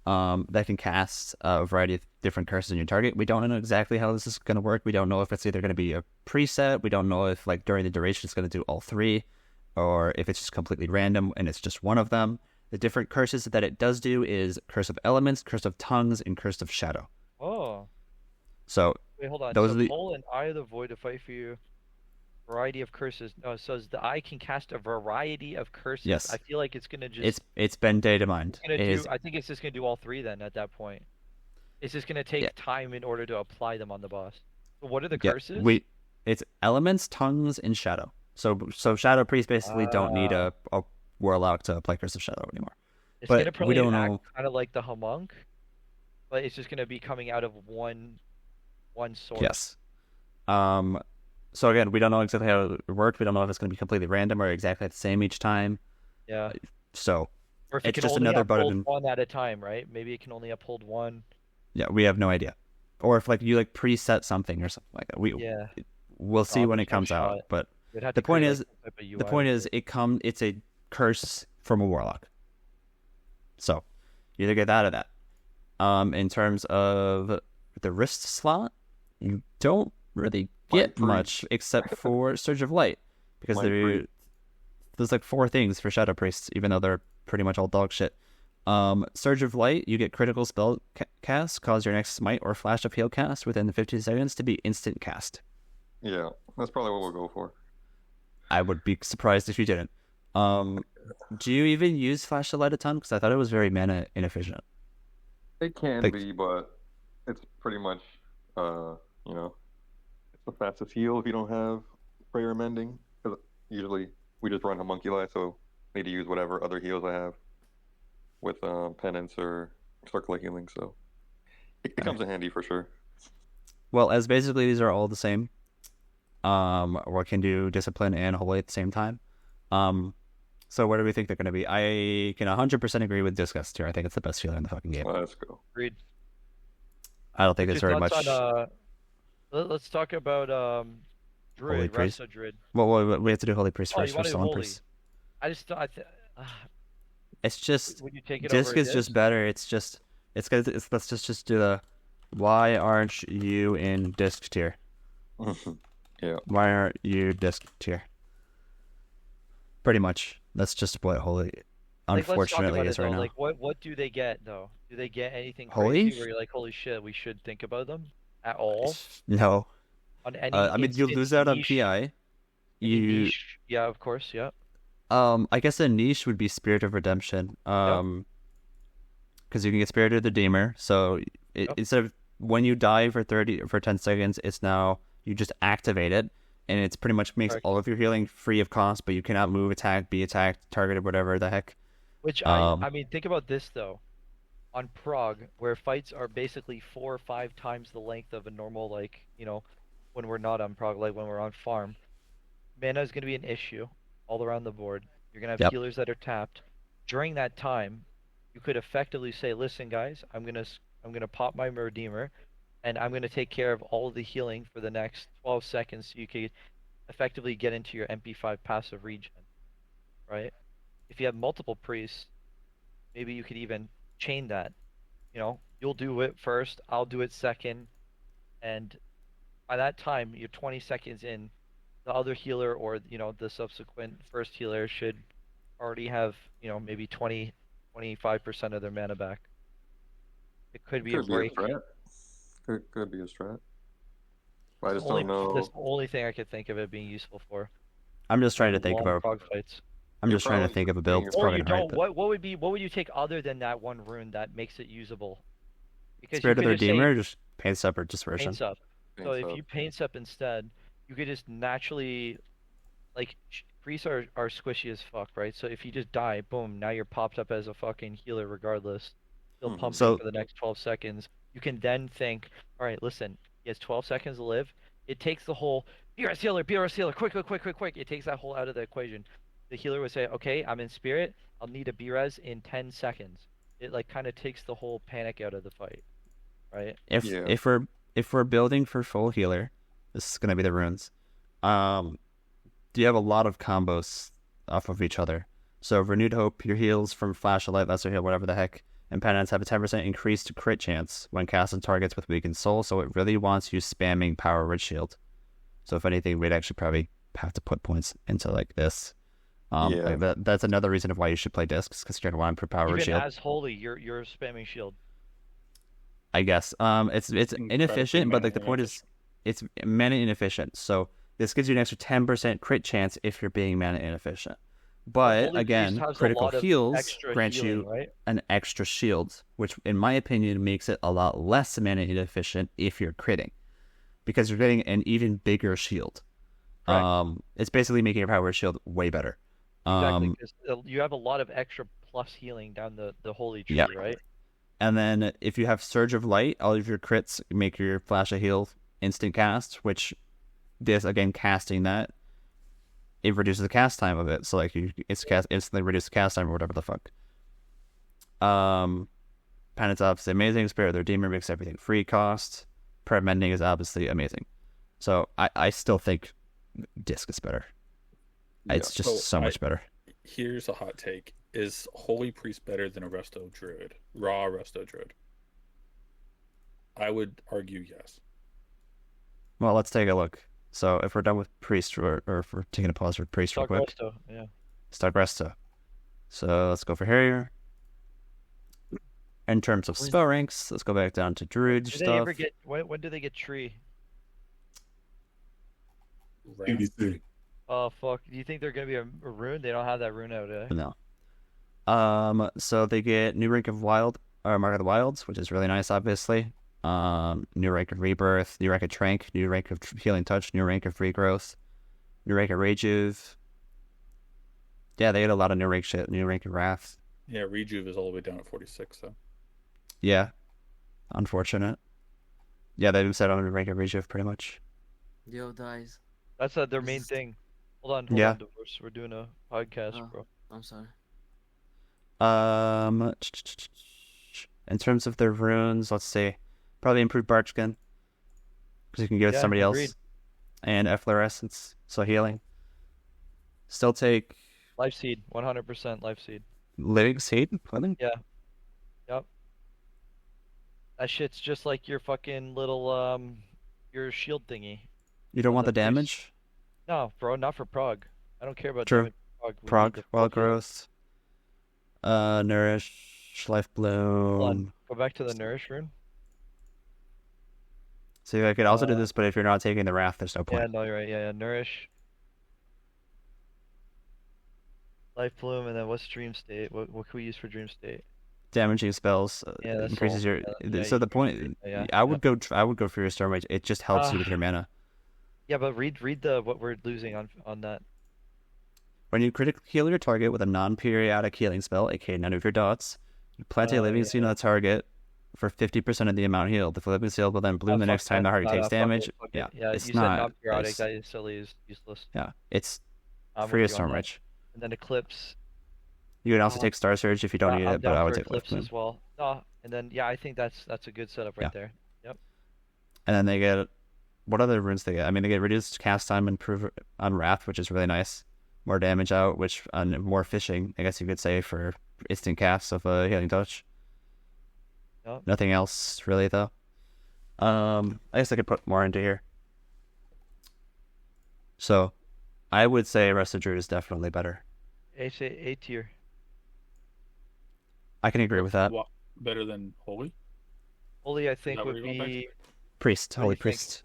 That can cast a variety of different curses on your target. We don't know exactly how this is going to work. We don't know if it's either going to be a preset. We don't know if, during the duration, it's going to do all 3, or if it's just completely random and it's just one of them. The different curses that it does do is Curse of Elements, Curse of Tongues, and Curse of Shadow. Oh. So, wait, hold on. Those so Pull and Eye of the Void to fight for you. Variety of curses. No, so the eye can cast a variety of curses. Yes. I feel like it's gonna just. It's been data mined. I think it's just gonna do all 3 then. At that point, it's just gonna take time in order to apply them on the boss. So what are the curses? It's Elements, Tongues, and Shadow. So Shadow Priests basically don't need a Warlock to apply Curse of Shadow anymore. It's But gonna we probably don't act know. kind of like the Homunc, but it's just gonna be coming out of one source. Yes. So again, we don't know exactly how it worked. We don't know if it's going to be completely random or exactly the same each time. Yeah. So Or if it it's can just only another uphold button. one at a time, right? Maybe it can only uphold one. Yeah, we have no idea. Or if like you like preset something or something like that. Yeah. We'll see when there's it no comes out. shot. But You'd have the to point create, is, like, some type of the UI point with is, it. it's a curse from a warlock. So you either get that or that. In terms of the wrist slot, you don't really get much except for Surge of Light, because there's like 4 things for Shadow Priests, even though they're pretty much all dog shit. Surge of Light, you get critical spell cast, cause your next smite or flash of heal cast within 15 seconds to be instant cast. Yeah, that's probably what we'll go for. I would be surprised if you didn't. Do you even use Flash of Light a ton? Because I thought it was very mana inefficient. It can be, but it's pretty much, you know, it's the fastest heal if you don't have prayer mending. Because usually we just run homunculi, so I need to use whatever other heals I have with penance or circular healing. So it comes in handy for sure. Well, as basically these are all the same. Or can do discipline and holy at the same time. So where do we think they're going to be? I can 100% agree with Disgust here. I think it's the best healer in the fucking game. Let's go. Agreed. I don't think What's there's very your much. thoughts on, let's talk about Druid, Holy Priest? Resto Druid. Well, we have to do Holy Priest Oh, first you for wanted Stolen holy. Priest. I just thought It's just would you take it Disc over is just better. It's let's just do the why aren't you in Disc tier? Yeah. Why aren't you Disc tier? Pretty much. That's just what Holy unfortunately is right now. Like, what do they get though? Do they get anything Holy? crazy where you're like, holy shit, we should think about them at all? No. On any I mean, you lose out on niche, PI. any niche. Yeah, of course, yeah. I guess a niche would be Spirit of Redemption. Because you can get Spirit of the Redeemer. So instead of when you die for 10 seconds, it's now you just activate it, and it's pretty much makes all of your healing free of cost. But you cannot move, attack, be attacked, targeted, whatever the heck. Which I mean, think about this though. On Prog, where fights are basically 4 or 5 times the length of a normal, like, you know, when we're not on Prog, like when we're on farm, mana is going to be an issue all around the board. You're going to have healers that are tapped. During that time, you could effectively say, listen guys, I'm gonna pop my Redeemer, and I'm going to take care of all of the healing for the next 12 seconds so you can effectively get into your MP5 passive regen, right? If you have multiple priests, maybe you could even chain that. You know, you'll do it first, I'll do it second, and by that time, you're 20 seconds in, the other healer or, you know, the subsequent first healer should already have, you know, maybe 20, 25% of their mana back. It could be a break. Could be a strat. I just don't know. That's the only thing I could think of it being useful for. I'm just trying to think about. Prog fights. I'm just trying to think of a build. It's Or probably you not don't. right, What would you take other than that one rune that makes it usable? Because Spirit of the you could just Redeemer, say, just Paint Up or Dispersion. Paints Up. So if you Paints Up instead, you could just naturally, like, priests are squishy as fuck, right? So if you just die, boom, now you're popped up as a fucking healer regardless. Still pumping for the next 12 seconds. You can then think, all right, listen, he has 12 seconds to live. It takes the whole BRS healer, quick. It takes that whole out of the equation. The healer would say, okay, I'm in spirit. I'll need a BRS in 10 seconds. It like kind of takes the whole panic out of the fight, right? If we're building for full healer, this is gonna be the runes. Do you have a lot of combos off of each other? So Renewed Hope, your heals from Flash of Light, Lesser Heal, whatever the heck, and Penance have a 10% increased crit chance when cast on targets with weakened soul, so it really wants you spamming Power Red Shield. So if anything, we'd actually probably have to put points into like this. That's another reason of why you should play discs, because you're gonna want to put Power Red Shield. Even as holy, you're spamming shield. I guess. It's inefficient, but like the point is, it's mana inefficient. So this gives you an extra 10% crit chance if you're being mana inefficient. But again, critical heals grant you an extra shield, which in my opinion makes it a lot less mana inefficient if you're critting, because you're getting an even bigger shield. It's basically making your Power Shield way better. Exactly, because you have a lot of extra plus healing down the holy tree, Yep. right? And then if you have Surge of Light, all of your crits make your Flash of Heal instant cast, which this, again, casting that, it reduces the cast time of it. So, like, it's cast instantly reduce the cast time or whatever the fuck. Penance obviously amazing. Spirit of the Redeemer makes everything free cost. Prayer Mending is obviously amazing. So, I still think Disc is better. It's just so much better. Here's a hot take. Is Holy Priest better than a Resto Druid? Raw Resto Druid? I would argue yes. Well, let's take a look. So if we're done with Priest, or if we're taking a pause for Priest real quick. Resto, yeah. Start Resto. So let's go for Harrier. In terms of spell ranks, let's go back down to Druid Do stuff. they ever get, when do they get Tree? PBC. Oh, fuck. Do you think they're going to be a rune? They don't have that rune out, eh? No. So they get new rank of Wild, or Mark of the Wilds, which is really nice, obviously. New rank of Rebirth, new rank of Trank, new rank of Healing Touch, new rank of Regrowth, new rank of Rejuve. Yeah, they get a lot of new rank shit. New rank of Wrath. Yeah, Rejuve is all the way down at 46, though. Yeah. Unfortunate. Yeah, they've set on new rank of Rejuve pretty much. Yo, guys. That's their main thing. Hold on, Divorce. We're doing a podcast, bro. I'm sorry. In terms of their runes, let's see. Probably improved Barchkin, because you can give it to somebody else. And Efflorescence, so healing. Still take... Life Seed, 100% Life Seed. Living Seed? Yeah. Yep. That shit's just like your fucking little, your shield thingy. You don't want the damage? No, bro, not for Prog. I don't care about True. damage for Prog, Wild Growth, Nourish, Life Bloom. Go back to the Nourish rune. So I could also do this, but if you're not taking the Wrath, there's no point. Yeah, no, you're right. Yeah, Nourish. Life Bloom, and then what's Dream State? What can we use for Dream State? Damaging spells increases your. So the point, I would go for your Storm Rage. It just helps you with your mana. Yeah, but read what we're losing on that. When you critically heal your target with a non-periodic healing spell, aka none of your dots, you plant a living seed on the target for 50% of the amount healed. The living seed will then bloom the next time the target takes damage. Yeah, it's you not said non-periodic. That is silly, is useless. Yeah, it's free of Storm Rage. And then Eclipse. You can also take Star Surge if you don't need it, but I would take Eclipse as well. No, and then I think that's a good setup right there. Yep. And then they get, what other runes they get? I mean, they get reduced cast time, improve on Wrath, which is really nice. More damage out, which more fishing, I guess you could say, for instant casts of Healing Touch. Yep. Nothing else really though. I guess I could put more into here. So, I would say Resto Druid is definitely better. A tier. I can agree with that. Better than Holy? Holy, I think, would be Priest. Holy Priest.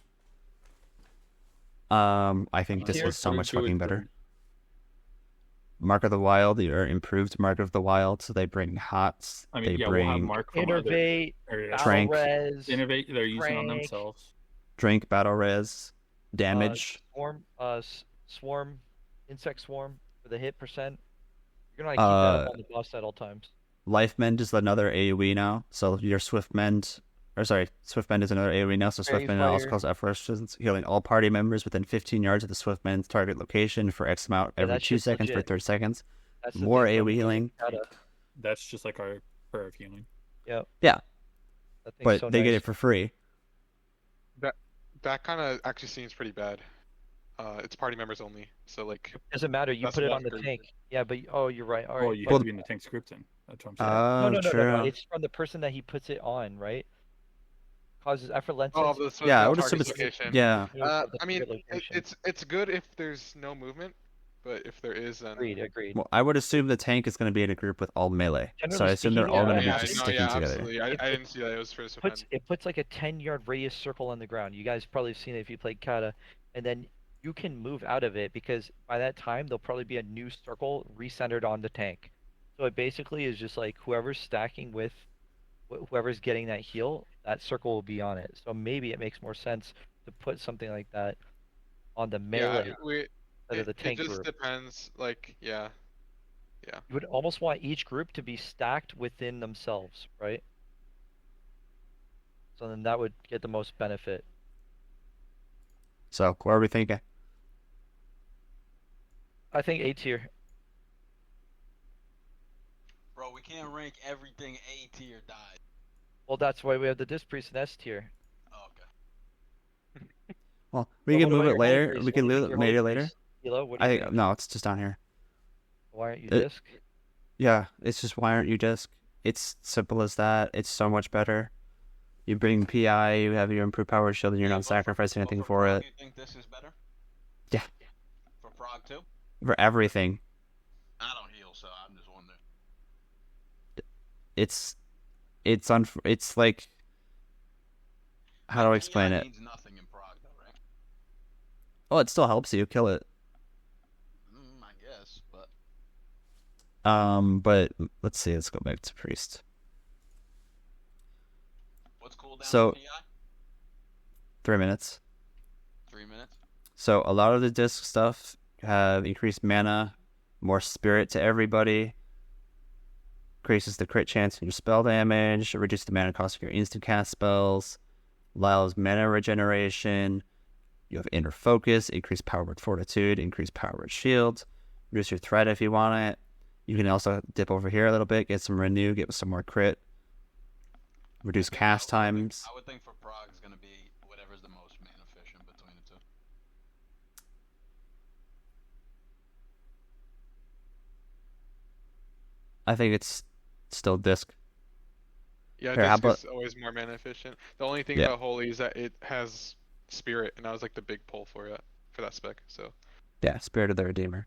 I think this was so much fucking better. Mark of the Wild, or improved Mark of the Wild, so they bring hots. I mean, they bring we'll have Mark from Innervate, Trank, Innervate, they're using on themselves. Drink, Battle Res, damage. Swarm, Insect Swarm for the hit percent. You're gonna keep that up on the boss at all times. Life Mend is another AoE now, so your Swift Mend is another AoE now, so Swift Mend also calls Efflorescence, healing all party members within 15 yards of the Swift Mend's target location for X amount every 2 seconds for 30 seconds. More AoE healing. That's just like our prayer of healing. Yep. Yeah. But they get it for free. That kind of actually seems pretty bad. It's party members only, so like. It doesn't matter. You put it on the tank. Yeah, but you're right. All right. Oh, you have to be in the tank script then. That's what Oh, I'm saying. No. It's from the person that he puts it on, right? Causes effortless. Yeah, I would assume it's yeah. I mean, it's good if there's no movement, but if there is, then agreed. Well, I would assume the tank is going to be in a group with all melee, so I assume they're all going to be just sticking together. Absolutely. I didn't see that. It was first. It puts like a 10-yard radius circle on the ground. You guys probably have seen it if you played Kata, and then you can move out of it because by that time there'll probably be a new circle recentered on the tank. So it basically is just like whoever's stacking with whoever's getting that heal, that circle will be on it. So maybe it makes more sense to put something like that on the melee instead of the tank It just group. depends. Like, yeah. Yeah. You would almost want each group to be stacked within themselves, right? So then that would get the most benefit. So what are we thinking? I think A tier. Bro, we can't rank everything A tier died. Well, that's why we have the Disc Priest and S tier. Oh, okay. Well, we Well, can what move about it your Holy later. Priest? We can What do you move think it your Holy maybe later. Priest? Hilo, what do you think? No, it's just down here. Why aren't you It- Disc? Yeah, it's just why aren't you disc? It's simple as that. It's so much better. You bring PI, you have your improved power shield, and you're Yeah, not but sacrificing but anything for Prague, it. You think this is better? Yeah. For Prague too? For everything. I don't heal, so I'm just wondering. It's like, how do I explain PI it? means nothing in Prague, though, right? Oh, it still helps you kill it. I guess, but But let's see. Let's go back to priest. what's cooldown So- on PI? 3 minutes. 3 minutes. So a lot of the disc stuff have increased mana, more spirit to everybody, increases the crit chance in your spell damage, reduces the mana cost of your instant cast spells, allows mana regeneration. You have inner focus, increased power with fortitude, increased power with shield, reduce your threat if you want it. You can also dip over here a little bit, get some renew, get some more crit, reduce Okay, cast I would think- times. I would think for Prague is gonna be whatever's the most mana efficient between the two. I think it's still disc. Yeah, Here, how disc is always more mana efficient. The only thing Yeah. about holy is that it has spirit, and that was like the big pull for it for that spec. So Yeah, Spirit of the Redeemer.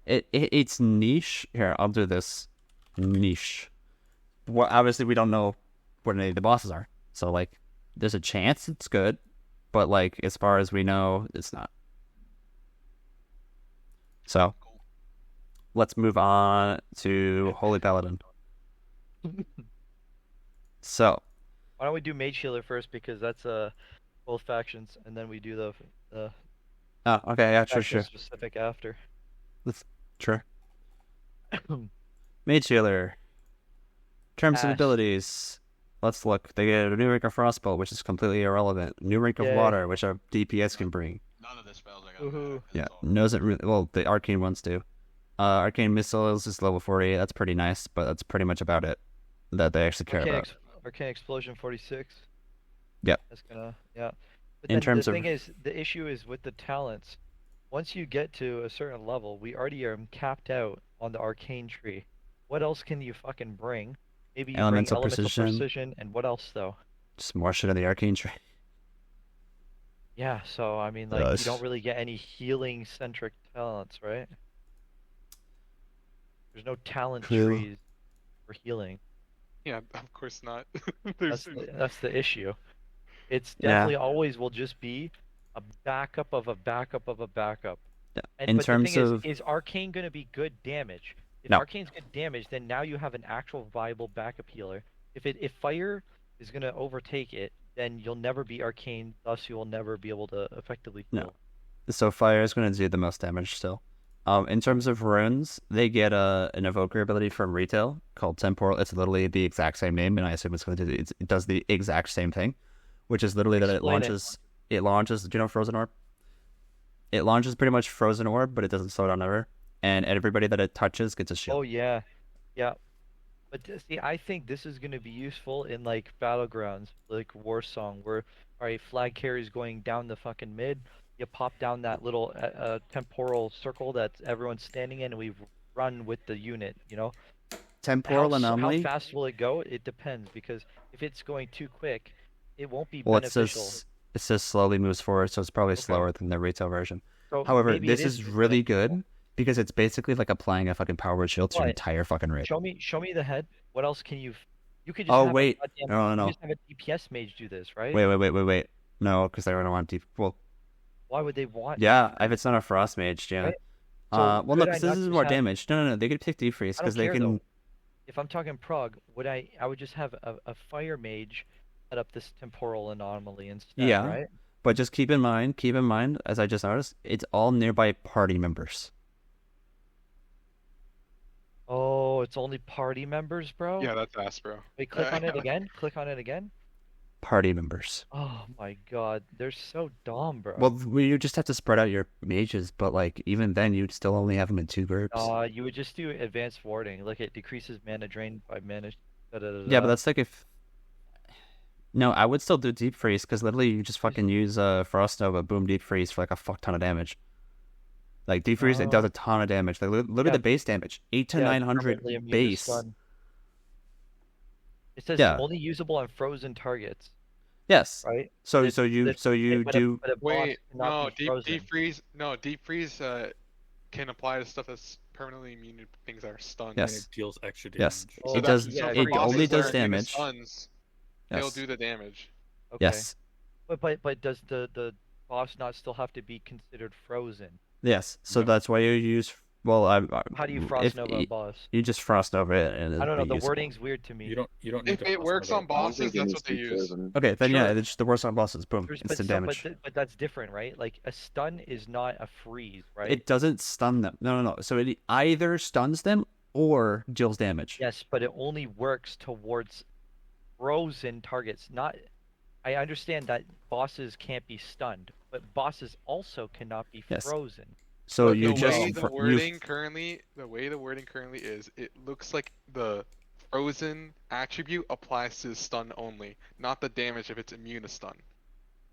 It's niche. Here, I'll do this. Niche. Well, obviously, we don't know what any of the bosses are. So, like, there's a chance it's good. But, like, as far as we know, it's not. So, Cool. let's move on to Holy Paladin. So, Why don't we do Mage Healer first, because that's both factions, and then we do the oh, okay, yeah, sure, faction sure. specific after. Sure. Mage Healer. Terms of Ash. abilities. Let's look. They get a new rank of Frostbolt, which is completely irrelevant. New rank of Yay. Water, which a DPS can bring. None of the spells are gonna Woohoo. matter. 'cause Yeah, it's all- doesn't really. Well, the arcane ones do. Arcane missiles is level 48. That's pretty nice, but that's pretty much about it that they actually care about. Arcane Explosion 46. Yep. That's gonna But In then terms the of- thing is, the issue is with the talents. Once you get to a certain level, we already are capped out on the arcane tree. What else can you fucking bring? Maybe you Elemental bring elemental precision. precision, and what else though? Just more shit in the arcane tree. Yeah, so I mean, like, Yes. you don't really get any healing centric talents, right? There's no talent True. trees for healing. yeah, of course not. That's There's that's the issue. It's Yeah. definitely always will just be a backup of a backup of a backup. Yeah. And In but terms the thing of is Arcane gonna be good damage? If No. Arcane's good damage, then now you have an actual viable backup healer. If Fire is gonna overtake it, then you'll never be Arcane, thus you will never be able to effectively No. heal. so fire is going to do the most damage still. In terms of runes, they get an evoker ability from retail called Temporal. It's literally the exact same name, and I assume it's going to do it does the exact same thing, which is literally that it Explain it. launches. It launches. Do you know Frozen Orb? It launches pretty much Frozen Orb, but it doesn't slow down ever. And everybody that it touches gets a shield. Oh yeah, yeah. But see, I think this is gonna be useful in like battlegrounds, like Warsong, where alright, flag carries going down the fucking mid. You pop down that little temporal circle that everyone's standing in, and we run with the unit. You know, Temporal how anomaly. fast will it go? It depends, because if it's going too quick, it won't be Well, it beneficial. says slowly moves forward, so it's probably Okay. slower than the retail version. So However, maybe this it is just really beneficial. good because it's basically like applying a fucking power shield to your But entire fucking raid. Show me the head. What else can you? You could just Oh have wait, a goddamn, no, no, you no. just have a DPS mage do this, right? Wait. No, because they don't want deep. Well, Why would they want? yeah, if it's not a frost mage, yeah. Right. So Well, no, could I because not this is just more have- damage. No. They could pick defreeze I don't because they care, can. though. If I'm talking Prague, I would just have a fire mage set up this temporal anomaly instead, Yeah. right? But just keep in mind, as I just noticed, it's all nearby party members. Oh, it's only party members, bro? Yeah, that's ass, bro. Wait, click on it again. Click on it again. Party members. Oh my god, they're so dumb, bro. Well, you just have to spread out your mages, but like even then, you'd still only have them in 2 groups. You would just do advanced warding. Like it decreases mana drain by mana. Yeah, but that's like if. No, I would still do deep freeze because literally you just fucking use Frost Nova, boom, deep freeze for like a fuck ton of damage. Like deep freeze, it does a ton of damage. Like literally the base damage, 800 to 900 base. It says only usable on frozen targets. Yes. Right. So you do. Wait, no, deep freeze. No, deep freeze can apply to stuff that's permanently immune to things that are stunned. Yes. And it deals extra damage. Yes. Oh, It does. yeah, It only does damage. Stuns, they'll do the damage. Okay. Yes. But does the boss not still have to be considered frozen? Yes. So that's why you use. Well, How do you Frost Nova a boss? You just Frost Nova it, and I don't know. The usable. wording's weird to me. You don't. Need If to it Frost works Nova. on bosses, that's what they use. Okay, then Sure. yeah, it's just the worst on bosses. Boom, But instant damage. But that's different, right? Like a stun is not a freeze, right? It doesn't stun them. No. So it either stuns them or deals damage. Yes, but it only works towards frozen targets. Not. I understand that bosses can't be stunned, but bosses also cannot be frozen. So But you the just way the wording currently is, it looks like the frozen attribute applies to stun only, not the damage if it's immune to stun,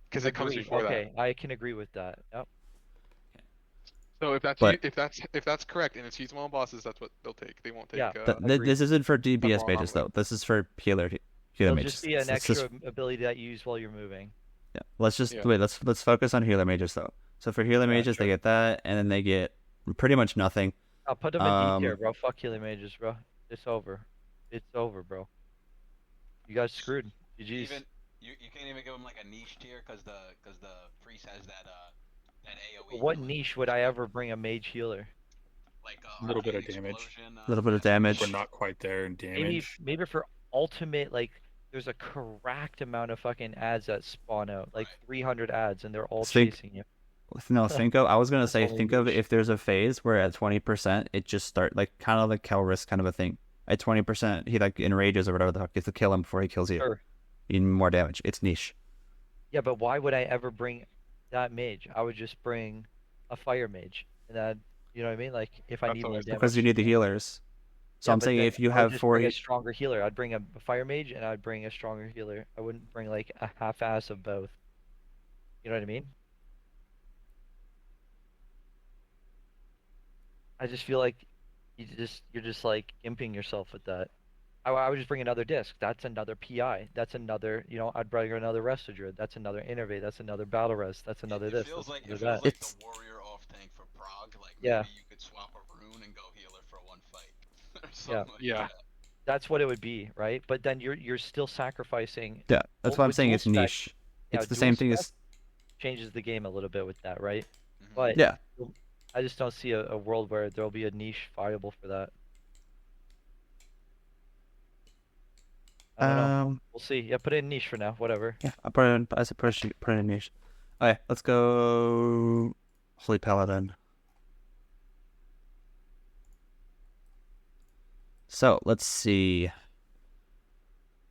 because it comes before that. Okay, I can agree with that. Yep. So if that's correct and it's usable on bosses, that's what they'll take. They won't take. Yeah. This isn't for DBS mages though. This is for healer It'll mages. just be an It's extra just- ability that you use while you're moving. Yeah. Let's focus on healer mages though. So for healer mages, they get that, and then they get pretty much nothing. I'll put them in D tier, bro. Fuck healing mages, bro. It's over. It's over, bro. You guys screwed. GG's. Even you can't even give them like a niche tier because the priest has that AOE. What niche would I ever bring a mage healer? Like a little bit of damage. A little bit of damage. We're not quite there in damage. Maybe for ultimate, like there's a cracked amount of fucking ads that spawn out, like 300 ads, and they're all chasing you. No, think of. I was gonna say, That's think of if there's a phase where at 20%, it just start like kind of like Cal risk kind of a thing. At 20%, he like enrages or whatever the fuck. You have to kill him before he kills you. Sure. Even more damage. It's niche. Yeah, but why would I ever bring that mage? I would just bring a fire mage, and that, you know what I mean? Like if I need more damage. Because you need the healers. So I'm saying if you have a stronger healer, I'd bring a fire mage and I'd bring a stronger healer. I wouldn't bring like a half-ass of both. You know what I mean? I just feel like you're just like imping yourself with that. I would just bring another disc. That's another PI. That's another, I'd bring another Resto Druid. That's another Innervate. That's another Battle Res. That's another this. Feels like that. the warrior off tank for Prague. Like maybe you could swap a rune and go healer for one fight. Or something like that. That's what it would be, right? But then you're still sacrificing. Yeah, that's what I'm saying. It's niche. It's the same thing as changes the game a little bit with that, right? Mm-hmm. But yeah, I just don't see a world where there'll be a niche viable for that. I don't know. We'll see. Yeah, put it in niche for now. Whatever. Yeah, I put it in. I said put it in niche. Okay, let's go. Holy Paladin. So let's see.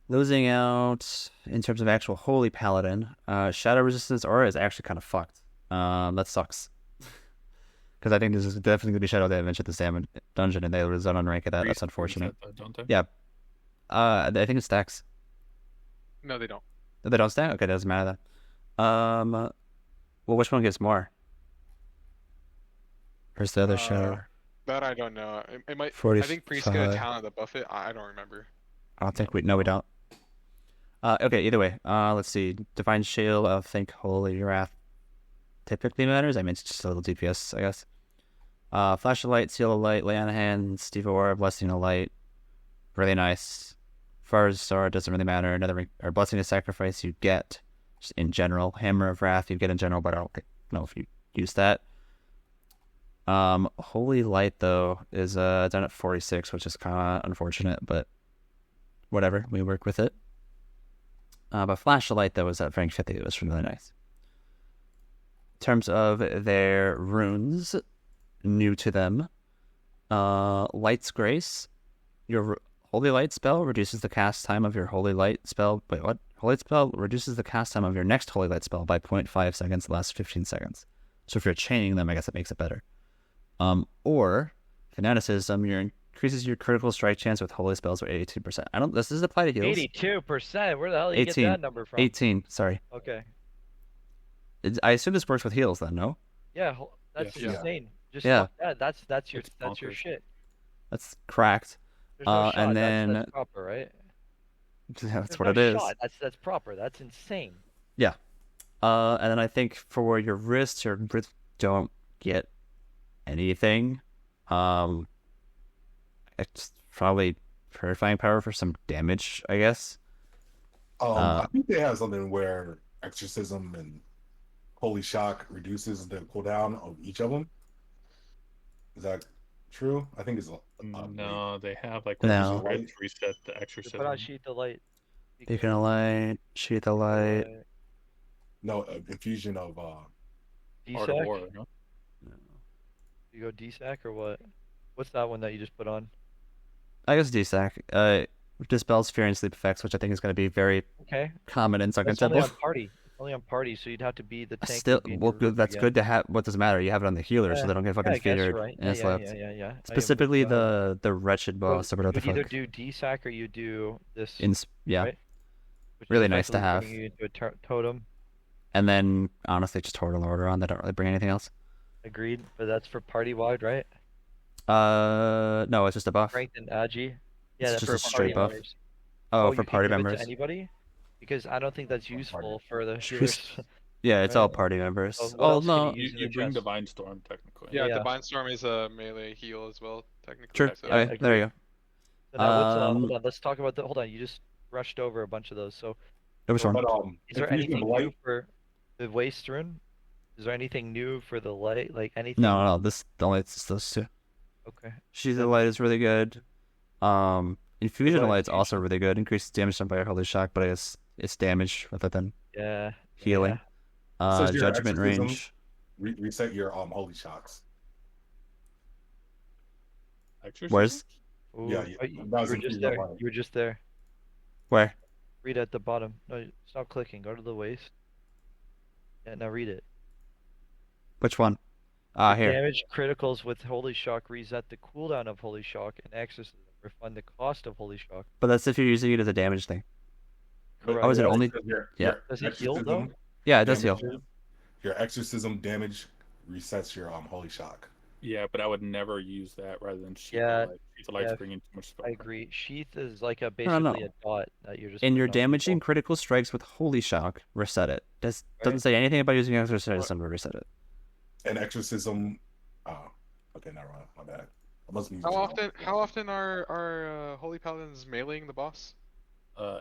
Losing out in terms of actual Holy Paladin, Shadow Resistance Aura is actually kind of fucked. That sucks. Because I think this is definitely going to be Shadow Damage at this dungeon, and they was unranked that. That's unfortunate. Don't they? Yeah. I think it stacks. No, they don't. They don't stack? Okay, doesn't matter then. Well, which one gets more? Where's the other Shadow? That I don't know. It might. 45. I think Priest get a talent that buff it. I don't remember. I don't think we don't. Okay, either way. Let's see. Divine Shield, I think Holy Wrath typically matters. I mean, it's just a little DPS, I guess. Flash of Light, Seal of Light, Lay on Hand, Steve Aura, Blessing of Light. Really nice. Far's Star doesn't really matter. Another or Blessing of Sacrifice you get just in general. Hammer of Wrath you get in general, but I don't know if you use that. Holy Light though is done at 46, which is kind of unfortunate, but whatever, we work with it. But Flash of Light though is at rank 50. It was really nice. In terms of their runes, new to them, Light's Grace. Your Holy Light spell reduces the cast time of your Holy Light spell. Wait, what? Holy Light spell reduces the cast time of your next Holy Light spell by 0.5 seconds, lasts 15 seconds. So if you're chaining them, I guess it makes it better. Or Fanaticism, increases your critical strike chance with holy spells by 82%. This does apply to heals. 82%. Where the hell did you get that number from? 18. Sorry. Okay. I assume this works with heals then, no? Yeah, that's Yeah. insane. Just Yeah. fuck that. That's your It's your bonkers. shit. That's cracked. There's no shot. And then that's proper, right? that's There's what no it is. shot. That's proper. That's insane. And then I think for your wrists don't get anything. It's probably Purifying Power for some damage, I guess. I think they have something where Exorcism and Holy Shock reduces the cooldown of each of them. Is that true? I think it's No, they have like No. right to reset the You exorcism. put on Sheath of Light. Beacon of Light, Sheath of Light. no infusion of Art of DSAC? War, no? You go DSAC or what? What's that one that you just put on? I guess DSAC. Dispels fear and sleep effects, which I think is going to be very Okay. common in Sunken That's only Temple. on party. It's only on party, so you'd have to be the tank. Still, would be in well, your group that's again. good to have. What does it matter? You have it on the healer, so Yeah, they don't get fucking I guess you're feared right. and slept. Yeah. Specifically, Go ahead. the wretched boss, or whatever the You would either fuck. do DSAC or you do this. Yeah, right? Which is really nice to effectively have. turning you into a totem. And then honestly, just Total Order on. They don't really bring anything else. Agreed, but that's for party wide, right? No, it's just a buff. Strength and Agi. It's Yeah, that's just for a straight party buff. members. Oh, you for can party give it members. to anybody? Because I don't think that's For party. useful for the Just- healers. Yeah, it's Right. all party members. So what Oh else can no, you use in You the bring chest? Divine Storm technically. Yeah, Yeah. Divine Storm is a melee heal as well, technically. sure. So. Yeah, Okay, there you go. So now what's Um, hold on, let's talk about the hold on, you just rushed over a bunch of those. So Which one? But is there infusion anything of new light. for the waste rune? Is there anything new for the light? Like anything? No. It's just those two. Okay. Sheath of Light is really good. Infusion of Light Light's also infusion. really good. Increases damage done by a Holy Shock, but it's damage rather than Yeah. healing. Says your Judgment exorcism. range. Reset your Holy Shocks. Exorcism? Where's Ooh, Yeah, oh, you that was were just infusion of there. light. You were just there. where? Read at the bottom. No, stop clicking. Go to the waste. Yeah, now read it. Which one? Here. Damage criticals with Holy Shock reset the cooldown of Holy Shock and exorcism. Refund the cost of Holy Shock. But that's if you're using it as a damage thing. Correct. Oh, is it only? Your Yeah. Does it heal, though? exorcism Yeah, it does heal. damages- Your exorcism damage resets your Holy Shock. Yeah, but I would never use that rather than Sheath Yeah, of Light. Sheath of Light's yeah, bringing too much spell. I agree. Sheath is like a No, no. basically a dot that you're just. And you're putting on damaging people. critical strikes with Holy Shock. Reset it. Doesn't Right. say anything about using exorcism to reset it. And exorcism. Oh, okay, never mind. My bad. I must be. How often are Holy Paladins meleeing the boss?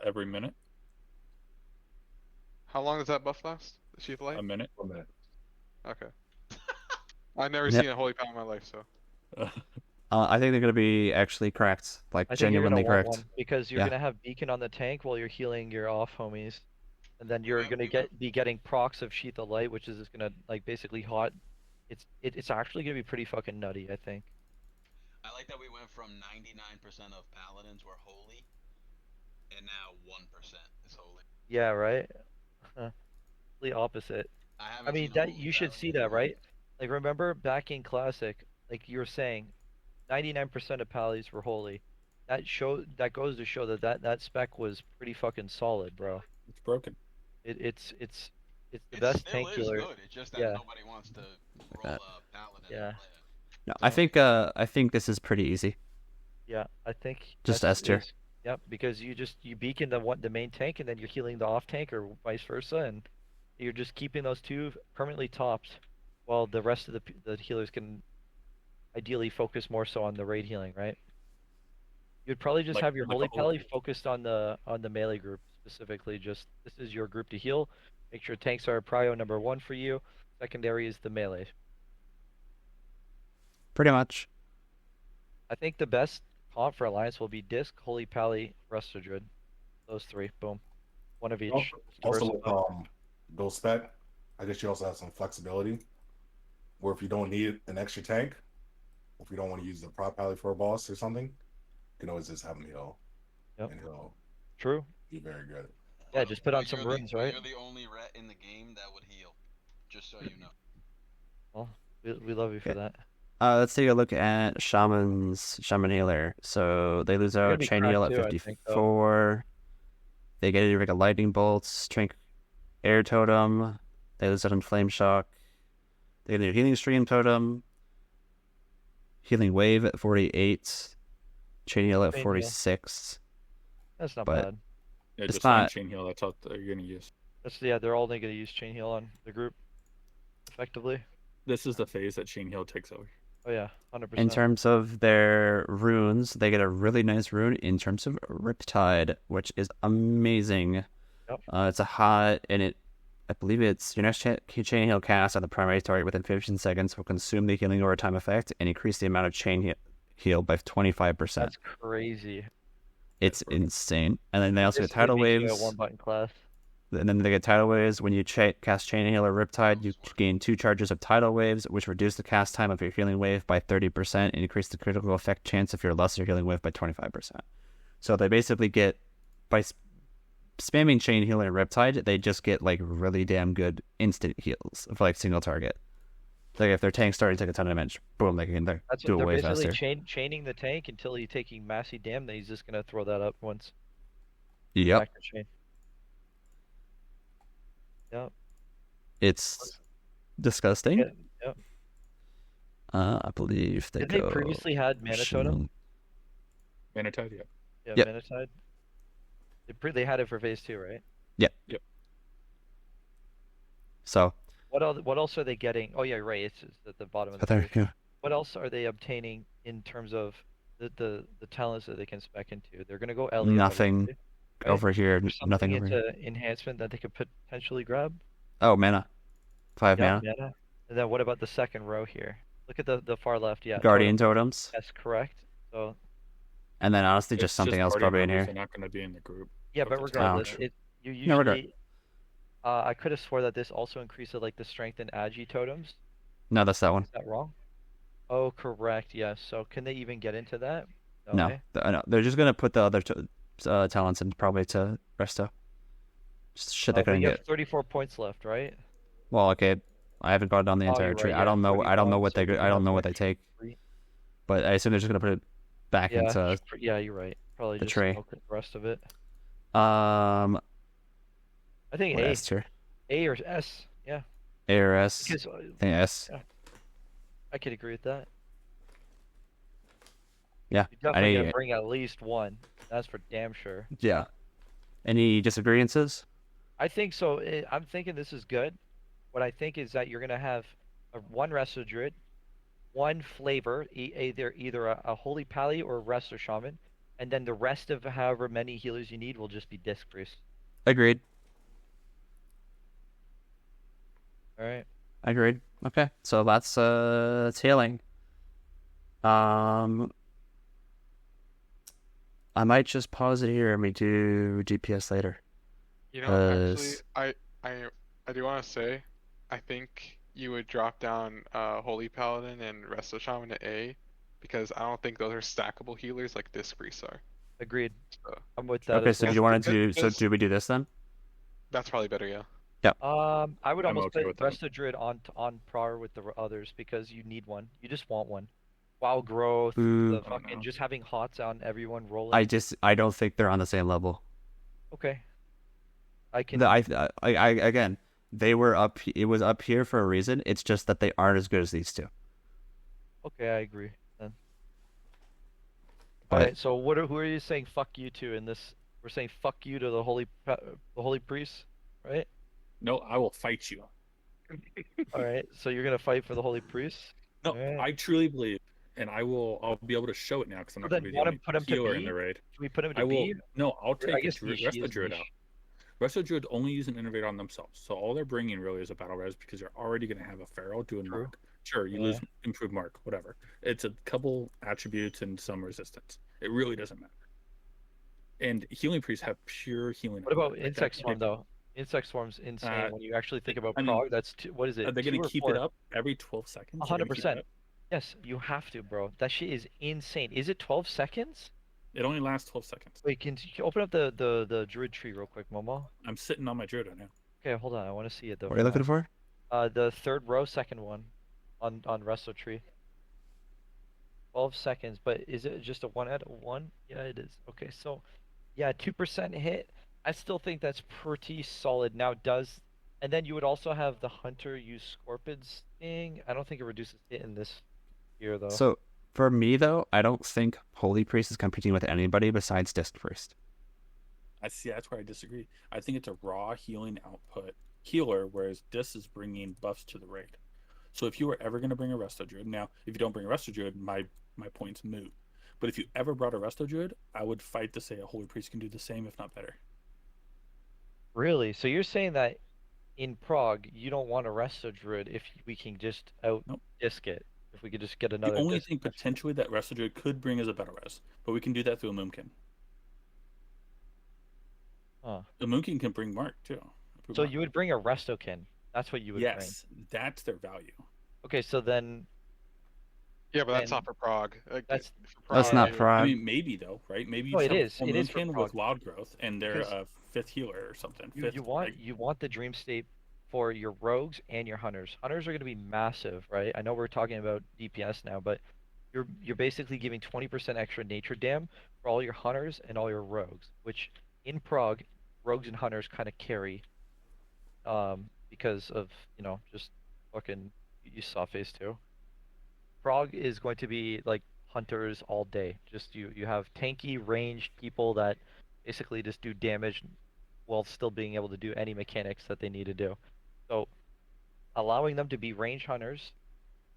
Every minute, How long does that buff last? The Sheath of Light? a minute. 1 minute. Okay. I've never Yep. seen a Holy Paladin in my life, so. I think they're gonna be actually cracked, like I think you're genuinely gonna want cracked. one because you're Yeah. gonna have beacon on the tank while you're healing your off homies, and then you're Right, gonna we be getting procs of Sheath of Light, which is just gonna like basically hot. It's actually gonna be pretty fucking nutty, I think. I like that we went from 99% of paladins were holy, and now 1% is holy. Yeah, right. The opposite. haven't I mean seen a that holy you should see paladin that, in right? Like remember back in Classic, like you were saying, 99% of pallies were holy. That goes to show that spec was pretty fucking solid, bro. It's broken. It's the It best still tank is healer. good. It's just that Yeah. nobody wants to roll that. a paladin. Yeah. And play it. No, So- I think this is pretty easy. Yeah, I think Just that's- S tier. is- Yep, because you beacon the main tank and then you're healing the off tank or vice versa, and you're just keeping those two permanently topped, while the rest of the healers can ideally focus more so on the raid healing, right? You'd probably just Like- have your like a holy whole- pally focused on the melee group specifically. Just this is your group to heal. Make sure tanks are prio number 1 for you. Secondary is the melee. Pretty much. I think the best comp for Alliance will be Disc, Holy Pally, Resto Druid. Those 3. Boom. One of each. Also, with Diversify. those spec, I guess you also have some flexibility. Where if you don't need an extra tank, if we don't want to use the Prot Paladin for a boss or something, you can always just have him heal. Yep. And he'll True. be very good. Yeah, just put on some runes, right? You're the only ret in the game that would heal. Just so you know. Well, we love you for that. Let's take a look at Shaman Healer. So they lose out be Chain cracked Heal at too, I think, 54. They get a rig of Lightning Bolts, Trink Air Totem. They lose out on Flame Shock. They get a Healing Stream Totem. Healing Wave at 48. Chain Heal at Chain Heal. 46. That's not But- bad. Yeah, It's just find not- chain heal. That's all they're gonna use. They're all going to use chain heal on the group, effectively. This is the phase that chain heal takes over. Oh yeah, 100%. In terms of their runes, they get a really nice rune in terms of Riptide, which is amazing. Yep. It's a hot, and I believe it's your next chain heal cast on the primary target within 15 seconds will consume the healing over time effect and increase the amount of chain heal by 25%. That's crazy. It's insane. And then they also get Basically tidal makes you a waves. one-button class. And then they get tidal waves. When you cast Chain Heal or Riptide, you gain 2 charges of tidal waves, which reduce the cast time of your healing wave by 30% and increase the critical effect chance of your lesser healing wave by 25%. So they basically get, by spamming Chain Heal and Riptide, they just get like really damn good instant heals for like single target. Like if their tank's starting to take a ton of damage, boom, they can do it They're way basically faster. chaining the tank until he's taking massy damage. Then he's just going to throw that up once. Yep, Back to chain. Yep. it's disgusting. Yep. I believe they Did go. they previously had Mana Totem? Manatide, yeah. Yeah, Yep. Mana Tide. They had it for phase 2, right? So What else are they getting? Oh yeah, right. It's at the bottom of the there, page. yeah. What else are they obtaining in terms of the talents that they can spec into? They're gonna go Elliot. Nothing obviously, right? over here, There's nothing something over here. into enhancement that they could potentially grab. Oh, mana. 5 Yeah, mana. mana. And then what about the second row here? Look at the far left. Yeah. Guardian totem. totems. That's correct. So And then honestly, just It's something else Guardian probably in members, here. They're not gonna be in the group. yeah, But but the regardless, totem- you No, regard- usually. I could have swore that this also increases like the strength and agi totems. No, that's that one. Is that wrong? Oh, correct. Yes. So can they even get into that? No, eh? no, they're just gonna put the other talents in probably to Resto. Just shit they But couldn't you get. have 34 points left, right? Well, okay, I haven't gone down the Oh, entire you're tree. right, I yeah, don't know. I don't know 31, what so you I have don't know what like they take, 3. but I assume they're just gonna put it back Yeah, into yeah, you're right. Probably the just tray. smoke the rest of it. I I think what A, S tier? A or S. Yeah, A or S? because I think S. Yeah. I could agree with that. Yeah, You're definitely gonna I bring at least one. That's for damn sure. yeah. Any disagreements? I think so. I'm thinking this is good. What I think is that you're gonna have one Resto Druid, one flavor, either a Holy Pally or a Resto Shaman, and then the rest of however many healers you need will just be Disc Priest. Agreed. All right. Agreed. Okay, so that's healing. I might just pause it here and we do DPS later. You know, actually, Cause- I do want to say, I think you would drop down Holy Paladin and Resto Shaman to A, because I don't think those are stackable healers like Disc Priests are. Agreed. So I'm with that. Okay, as so do well. you want to do? So Because- do we do this then? that's probably better, yeah. I would I'm almost okay put with that. Resto Druid on par with the others because you need one. You just want one. Wild growth, Ooh. the I don't fucking know. just having hots on everyone rolling. I don't think they're on the same level. Okay. I can. I again, they were up. It was up here for a reason. It's just that they aren't as good as these two. Okay, I agree. Then. But- All right. So who are you saying fuck you to in this? We're saying fuck you to the holy priest, right? No, I will fight you. All right. So you're gonna fight for the holy priest. No, Alright. I truly believe, and I'll be able to show it now because I'm not Well, going to then be the wanna only put him to healer B? in the raid. Can we put him to I will. B? No, I'll Or I take guess it to niche, he Resto is Druid niche. out. Resto Druid only use an innervate on themselves, so all they're bringing really is a battle res because you're already going to have a feral doing True. mark. Sure, you Yeah. lose improved mark, whatever. It's a couple attributes and some resistance. It really doesn't matter. And healing priests have pure healing. What about ability, like insect that. swarm though? Insect swarm's insane Uh, when you actually think about I mean, prog. That's what is it? Are they going 2 to or keep 4? it up every 12 seconds? They're gonna keep it 100%. up? Yes, you have to, bro. That shit is insane. Is it 12 seconds? It only lasts 12 seconds. Wait, can you open up the druid tree real quick, Momo? I'm sitting on my druid right now. Okay, hold on. I want to see it though. What are you looking for? The third row, second one, on Resto tree. 12 seconds, but is it just a 1 out of 1? Yeah, it is. Okay, so yeah, 2% hit. I still think that's pretty solid. Now and then you would also have the hunter use Scorpid's thing. I don't think it reduces hit in this here though. So for me though, I don't think Holy Priest is competing with anybody besides Disc Priest. I see. That's where I disagree. I think it's a raw healing output healer, whereas Dis is bringing buffs to the raid. So if you were ever going to bring a Resto Druid, now if you don't bring a Resto Druid, my point's moot. But if you ever brought a Resto Druid, I would fight to say a Holy Priest can do the same, if not better. Really? So you're saying that in Prague, you don't want a Resto Druid if we can just disc it? If we could just get another The only disc thing potentially that Resto Druid could bring is a Battle Res, but we can do that through a Moonkin. Huh. The Moonkin can bring Mark too. So you would bring a Restokin. That's what you would bring. Yes, that's their value. Okay, so then Yeah, but that's And not for Prague. that's for That's not you- Prague. I mean, maybe though, right? Maybe you No, just it have is. a full It is for Moonkin Prague. with Wild Growth, and they're Because a 5th healer or something. you Fifth, you want the dream state for your rogues and your hunters. Hunters are going to be massive, right? I know we're talking about DPS now, but you're basically giving 20% extra nature dam for all your hunters and all your rogues, which in Prague, rogues and hunters kind of carry because of, just fucking you saw phase 2. Prague is going to be like hunters all day. Just you have tanky ranged people that basically just do damage while still being able to do any mechanics that they need to do. So allowing them to be range hunters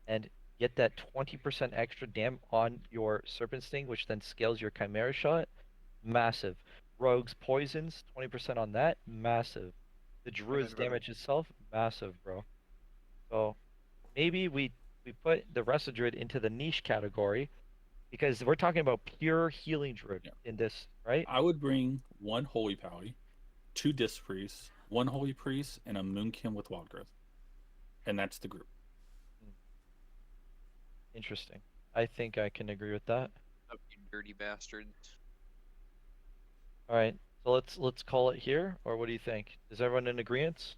and get that 20% extra dam on your Serpent Sting, which then scales your Chimera shot, massive. Rogues poisons, 20% on that, massive. The Druid's damage itself, massive, bro. So maybe we put the Resto Druid into the niche category because we're talking about pure healing Druid in this, right? I would bring 1 Holy Pally, 2 Disc Priests, 1 Holy Priest, and a Moonkin with Wild Growth. And that's the group. Interesting. I think I can agree with that. Oh, you dirty bastards. All right. So let's call it here, or what do you think? Is everyone in agreement?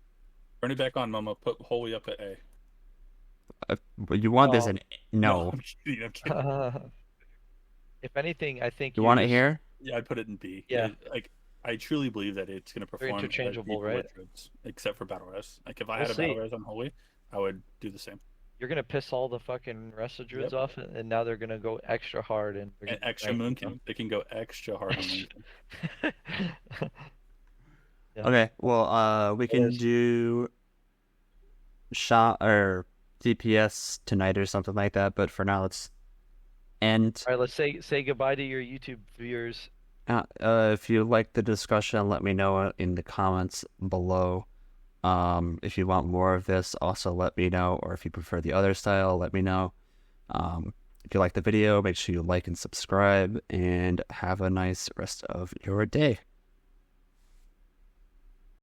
Turn it back on, Momo. Put Holy up at A. You want this in... No. I'm kidding. I'm kidding. If anything, I think You want it here? Yeah, I'd put it in B. Yeah. I truly believe that it's going to perform as interchangeable, equal right? with Druids, except for Battle Res. Like, if I We'll had a see. Battle Res on Holy, I would do the same. You're gonna piss all the fucking Resto Druids off, and now they're gonna go extra hard and they're And gonna extra rank Moonkin. They can go extra hard on Moonkin. Yeah. Okay, well, we can is. do shot or DPS tonight or something like that, but for now, let's end. All right, let's say goodbye to your YouTube viewers. If you like the discussion, let me know in the comments below. If you want more of this, also let me know, or if you prefer the other style, let me know. If you like the video, make sure you like and subscribe, and have a nice rest of your day.